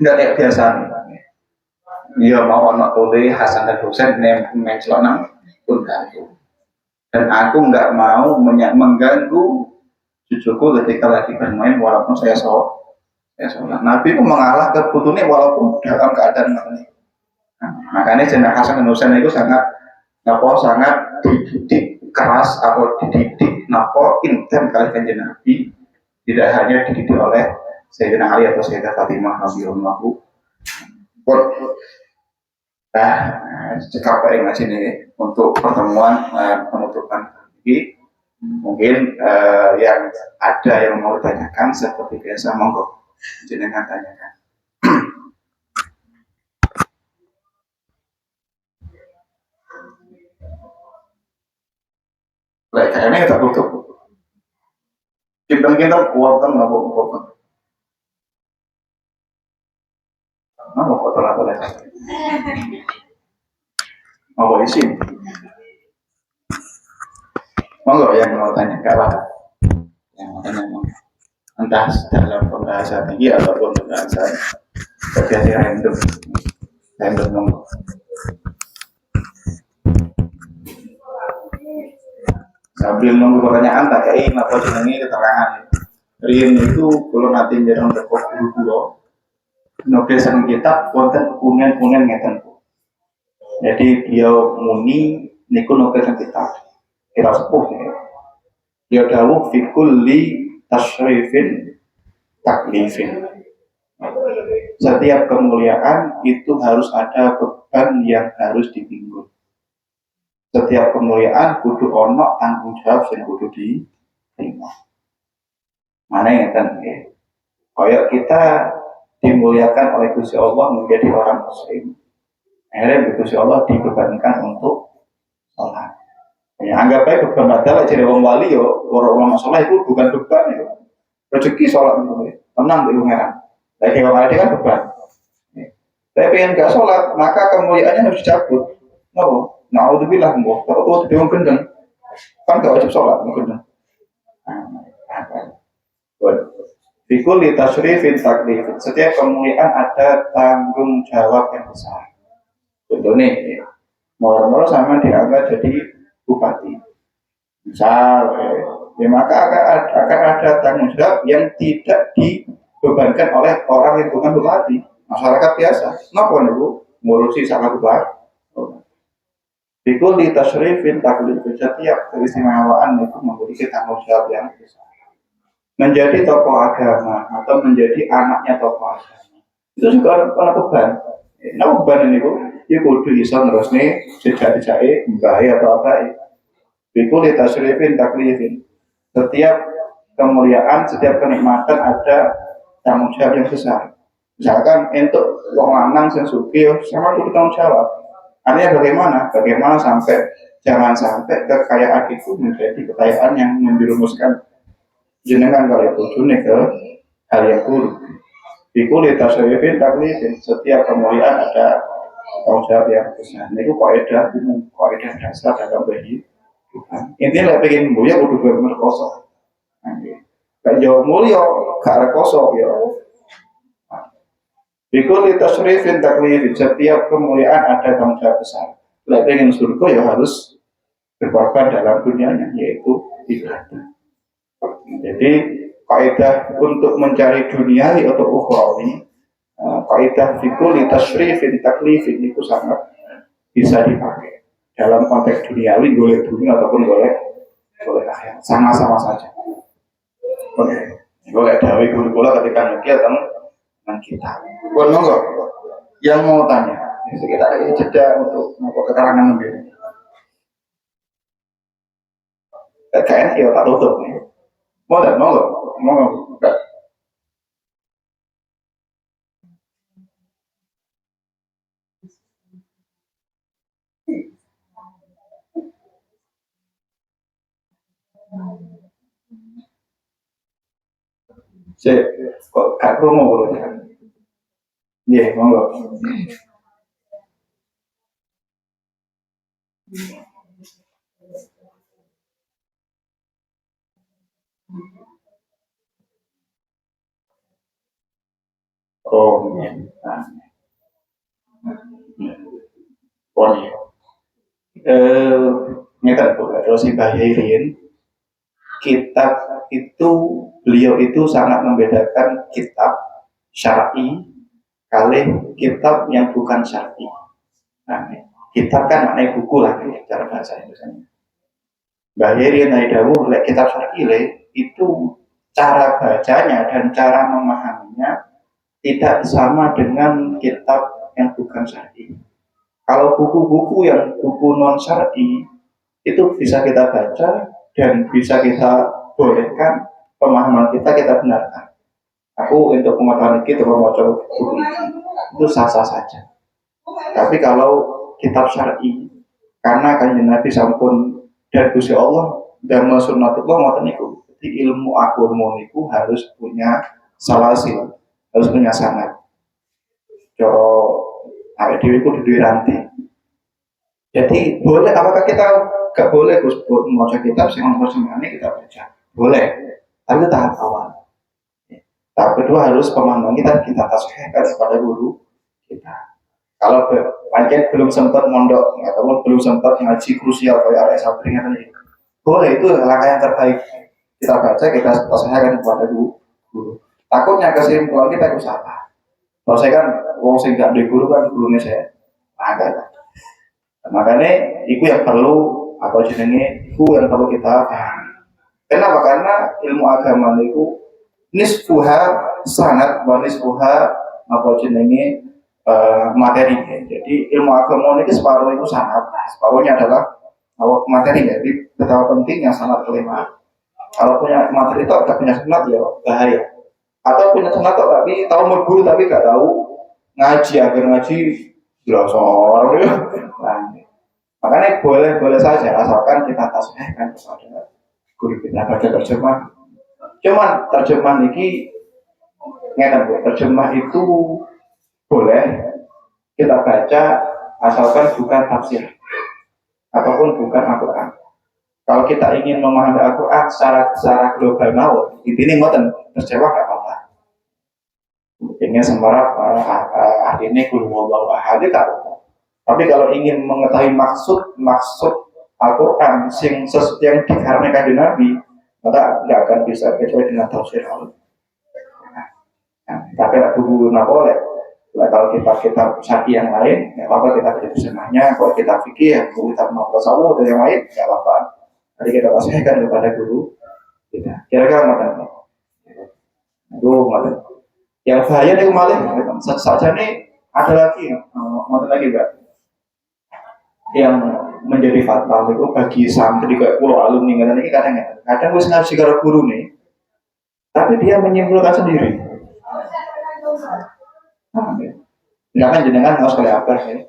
Enggak kayak biasa nih. Iya mau anak tole Hasan dan Husain mencelok nang pundakku. Dan aku enggak mau mengganggu cucuku ketika lagi bermain walaupun saya sholat. Nabi itu mengalah ke putune walaupun dalam keadaan ini. Makanya jenazah Hasan dan Husain itu sangat dididik keras atau dididik intens kali Kanjeng Nabi, tidak hanya dididik oleh Sayyidina Ali atau Sayyidah Fatimah radhiyallahu anha. Cekap yang ngaji ini untuk pertemuan penutupan ini mungkin yang ada yang mau ditanyakan seperti biasa monggo jenengan tanyakan. Baik, kayaknya kita tutup. Kita kuatkan nggak kuatkan. Nggak kuatkan apa lagi? Mau isi? Monggo yang mau tanya nggak apa? Yang mau tanya monggo. Entah dalam pembahasan ini ataupun pembahasan terjadi random monggo. Sambil nunggu pertanyaan tak kayak apa jenenge keterangan. Riyen itu kalau nanti jarang dekok guru nulisan kitab wonten kunen ngeten. Jadi beliau muni niku nulisan kitab. Kira sepuh ya. Dia dawuh fi kulli tasyrifin taklifin. Setiap kemuliaan itu harus ada beban yang harus dipikul. setiap kemuliaan kudu ono tanggung jawab yang kudu diterima. Mana yang kan ya? Kayak kita dimuliakan oleh Gusti Allah menjadi orang Muslim. Akhirnya Gusti Allah dibebankan untuk sholat. Ya, anggap aja beban adalah jadi orang wali yo, orang sholat itu bukan beban ya. Rezeki sholat itu, tenang di pengeran. Lagi orang wali kan beban. Tapi yang nggak sholat, maka kemuliaannya harus dicabut. No, naudzubillah mbok. Kalau tuh dia gendeng, kan gak wajib sholat gendeng. Fikul di tasrifin taklif. Setiap kemuliaan ada tanggung jawab yang besar. Contohnya, moro-moro sama diangkat jadi bupati. Misal, ya maka akan ada tanggung jawab yang tidak dibebankan oleh orang yang bukan bupati, masyarakat biasa. Kenapa nih bu? Ngurusi sama bupati. Fikul di tasrifin taklif. Setiap keistimewaan itu memiliki tanggung jawab yang besar. Menjadi tokoh agama atau menjadi anaknya tokoh agama itu juga orang beban. Nah beban ini bu, ya kudu iso terus nih sejak-sejak bahaya atau apa? Fikul tasrifin taklifin. Setiap kemuliaan, setiap kenikmatan ada tanggung jawab yang besar. Misalkan untuk wong lanang sing sugih sama kudu tanggung jawab. Artinya bagaimana? Bagaimana jangan sampai kekayaan itu menjadi kekayaan yang menjerumuskan jenengan kalau bojone ke hal yang buruk. Fikul tasrifin taklifin. Setiap kemuliaan ada tanggung jawab yang besar. Ini kaidah umum, kaidah dasar dalam kehidupan. Intinya lek pengen mulia kudu bener kosong. Kayak jauh mulia gak kosong ya. Fikul tasrifin taklifin. Setiap kemuliaan ada tanggung jawab besar. Lek pengen surga ya harus berkorban dalam dunianya, yaitu ibadah. Jadi kaidah untuk mencari dunia atau ukhrawi, kaidah fikul tasrifin taklifin itu sangat bisa dipakai dalam konteks duniawi, boleh dunia ataupun boleh akhirat, sama-sama saja. Oke, boleh dawi guru ketika nukil tentang kita. Buat monggo yang mau tanya, kita jeda untuk keterangan lebih. Kayaknya ya tak tutup nih. Monggo. Saya kok gak promo boleh kan? Iya, monggo. Oh, iya. Oh, iya. Ngeten Bu, terus Ibahirin kitab itu beliau itu sangat membedakan kitab syar'i kali kitab yang bukan syar'i. Nah, kitab kan maknanya buku lah cara bahasa Indonesia. Bahirin Naidawu kitab syar'i itu cara bacanya dan cara memahaminya tidak sama dengan kitab yang bukan syar'i. Kalau buku-buku yang buku non syar'i itu bisa kita baca dan bisa kita bolehkan pemahaman kita benarkan. Aku untuk pengetahuan kita mau coba buku ini itu sah-sah saja. Tapi kalau kitab syar'i karena kanjeng Nabi sampun dan Gusti Allah dan sunnatullah ngoten niku. Jadi ilmu agama niku harus punya salasil, harus punya sanad. Cara awake dhewe kudu duwe ranti. Jadi boleh apakah kita gak boleh Gus mau kitab sing ono semane kita baca? Boleh. Tapi tahap awal. Tahap kedua harus pemahaman kita tasihkan kepada guru kita. Kalau pancen belum sempat mondok ataupun belum sempat ngaji krusial kayak area sabring ini, boleh, itu langkah yang terbaik. Kita baca, kita tasihkan kepada guru. Takutnya kesimpulan kita itu salah. Kalau saya kan wong sing gak duwe guru kan gurunya saya agak. Makanya itu yang perlu apa jenenge itu yang perlu kita pahami. Kenapa? Karena ilmu agama itu nisfuha sanad wa nisfuha apa jenenge materi. Jadi ilmu agama ini separuh itu sanad, separuhnya adalah Kalau materi ya, jadi betapa pentingnya sanad kelima. Kalau punya materi itu gak punya sunat ya bahaya. Atau punya sunat tapi tahu berguru tapi gak tahu ngaji agar ngaji glosor gitu. Nah, makanya boleh saja asalkan kita tasbihkan kepada guru kita baca terjemah. Cuman terjemah ini ngeten Bu, terjemah itu boleh kita baca asalkan bukan tafsir ataupun bukan Al-Quran. Kalau kita ingin memahami Al-Quran secara global mawon, ini ngoten terjemah gak apa-apa. Ini semerap ini kulhu wallahu ahad gak apa-apa. Tapi kalau ingin mengetahui maksud Al-Quran yang dikarenakan Nabi, maka nggak akan bisa kecuali dengan tafsir Allah. Nah, tapi buku boleh. Kalau kita syar'i yang lain, nggak apa-apa kita baca terjemahnya. Kalau kita fikih, ya kita mau tasawuf dan yang lain, nggak apa-apa. Jadi kita pastikan kepada guru kita. Kira-kira macam itu macam. Yang bahaya nih kemarin, saja nih ada lagi, macam lagi enggak? Yang menjadi fatal itu bagi santri kayak pulau alumni kadang ini kadang gue ngaji karo guru nih, tapi dia menyimpulkan sendiri. Nggak kan jenengan harus kayak apa ya?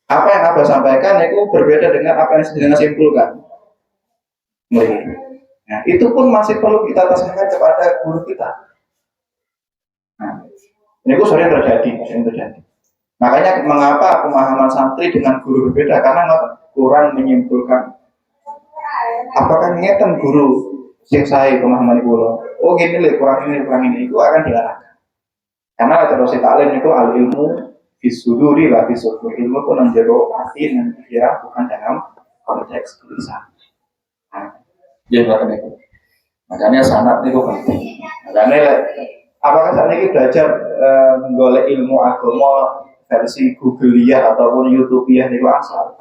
Apa yang Abah sampaikan itu berbeda dengan apa yang jenengan simpulkan. Nah, itu pun masih perlu kita tasbihkan kepada guru kita. Nah, ini itu sering terjadi. Makanya mengapa pemahaman santri dengan guru berbeda? Karena kurang menyimpulkan. Apakah ngeten guru sing saya pemahaman guru? Oh gini lah, kurang ini itu akan dilarang. Karena terus taklim itu al ilmu fisuduri lah fisudur ilmu pun menjero hati dan pikiran bukan dalam konteks tulisan. Ya makanya itu. Makanya sanad itu penting. Makanya apakah saat ini belajar menggolek ilmu agama versi Google-iyah ataupun YouTube-iyah niku asal.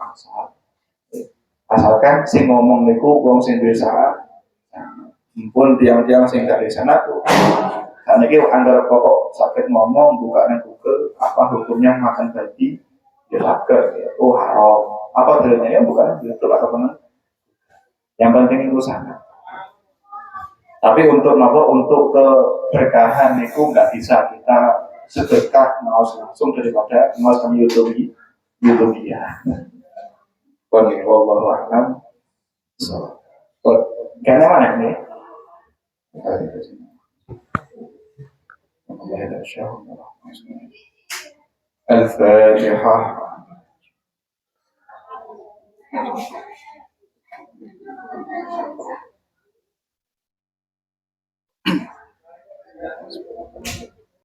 Asalkan sing ngomong niku wong sing desa. Pun tiang-tiang sing dari sana tuh. Karena ini antara pokok sakit ngomong buka di Google apa hukumnya makan babi ya lager ya. Oh haram apa dalilnya ya bukan YouTube atau apa yang penting itu sana. Tapi untuk keberkahan itu nggak bisa kita sedekah maus langsung daripada maus di YouTube ya. Kon ya wallahu a'lam. So, karena mana ini? الفاتحة.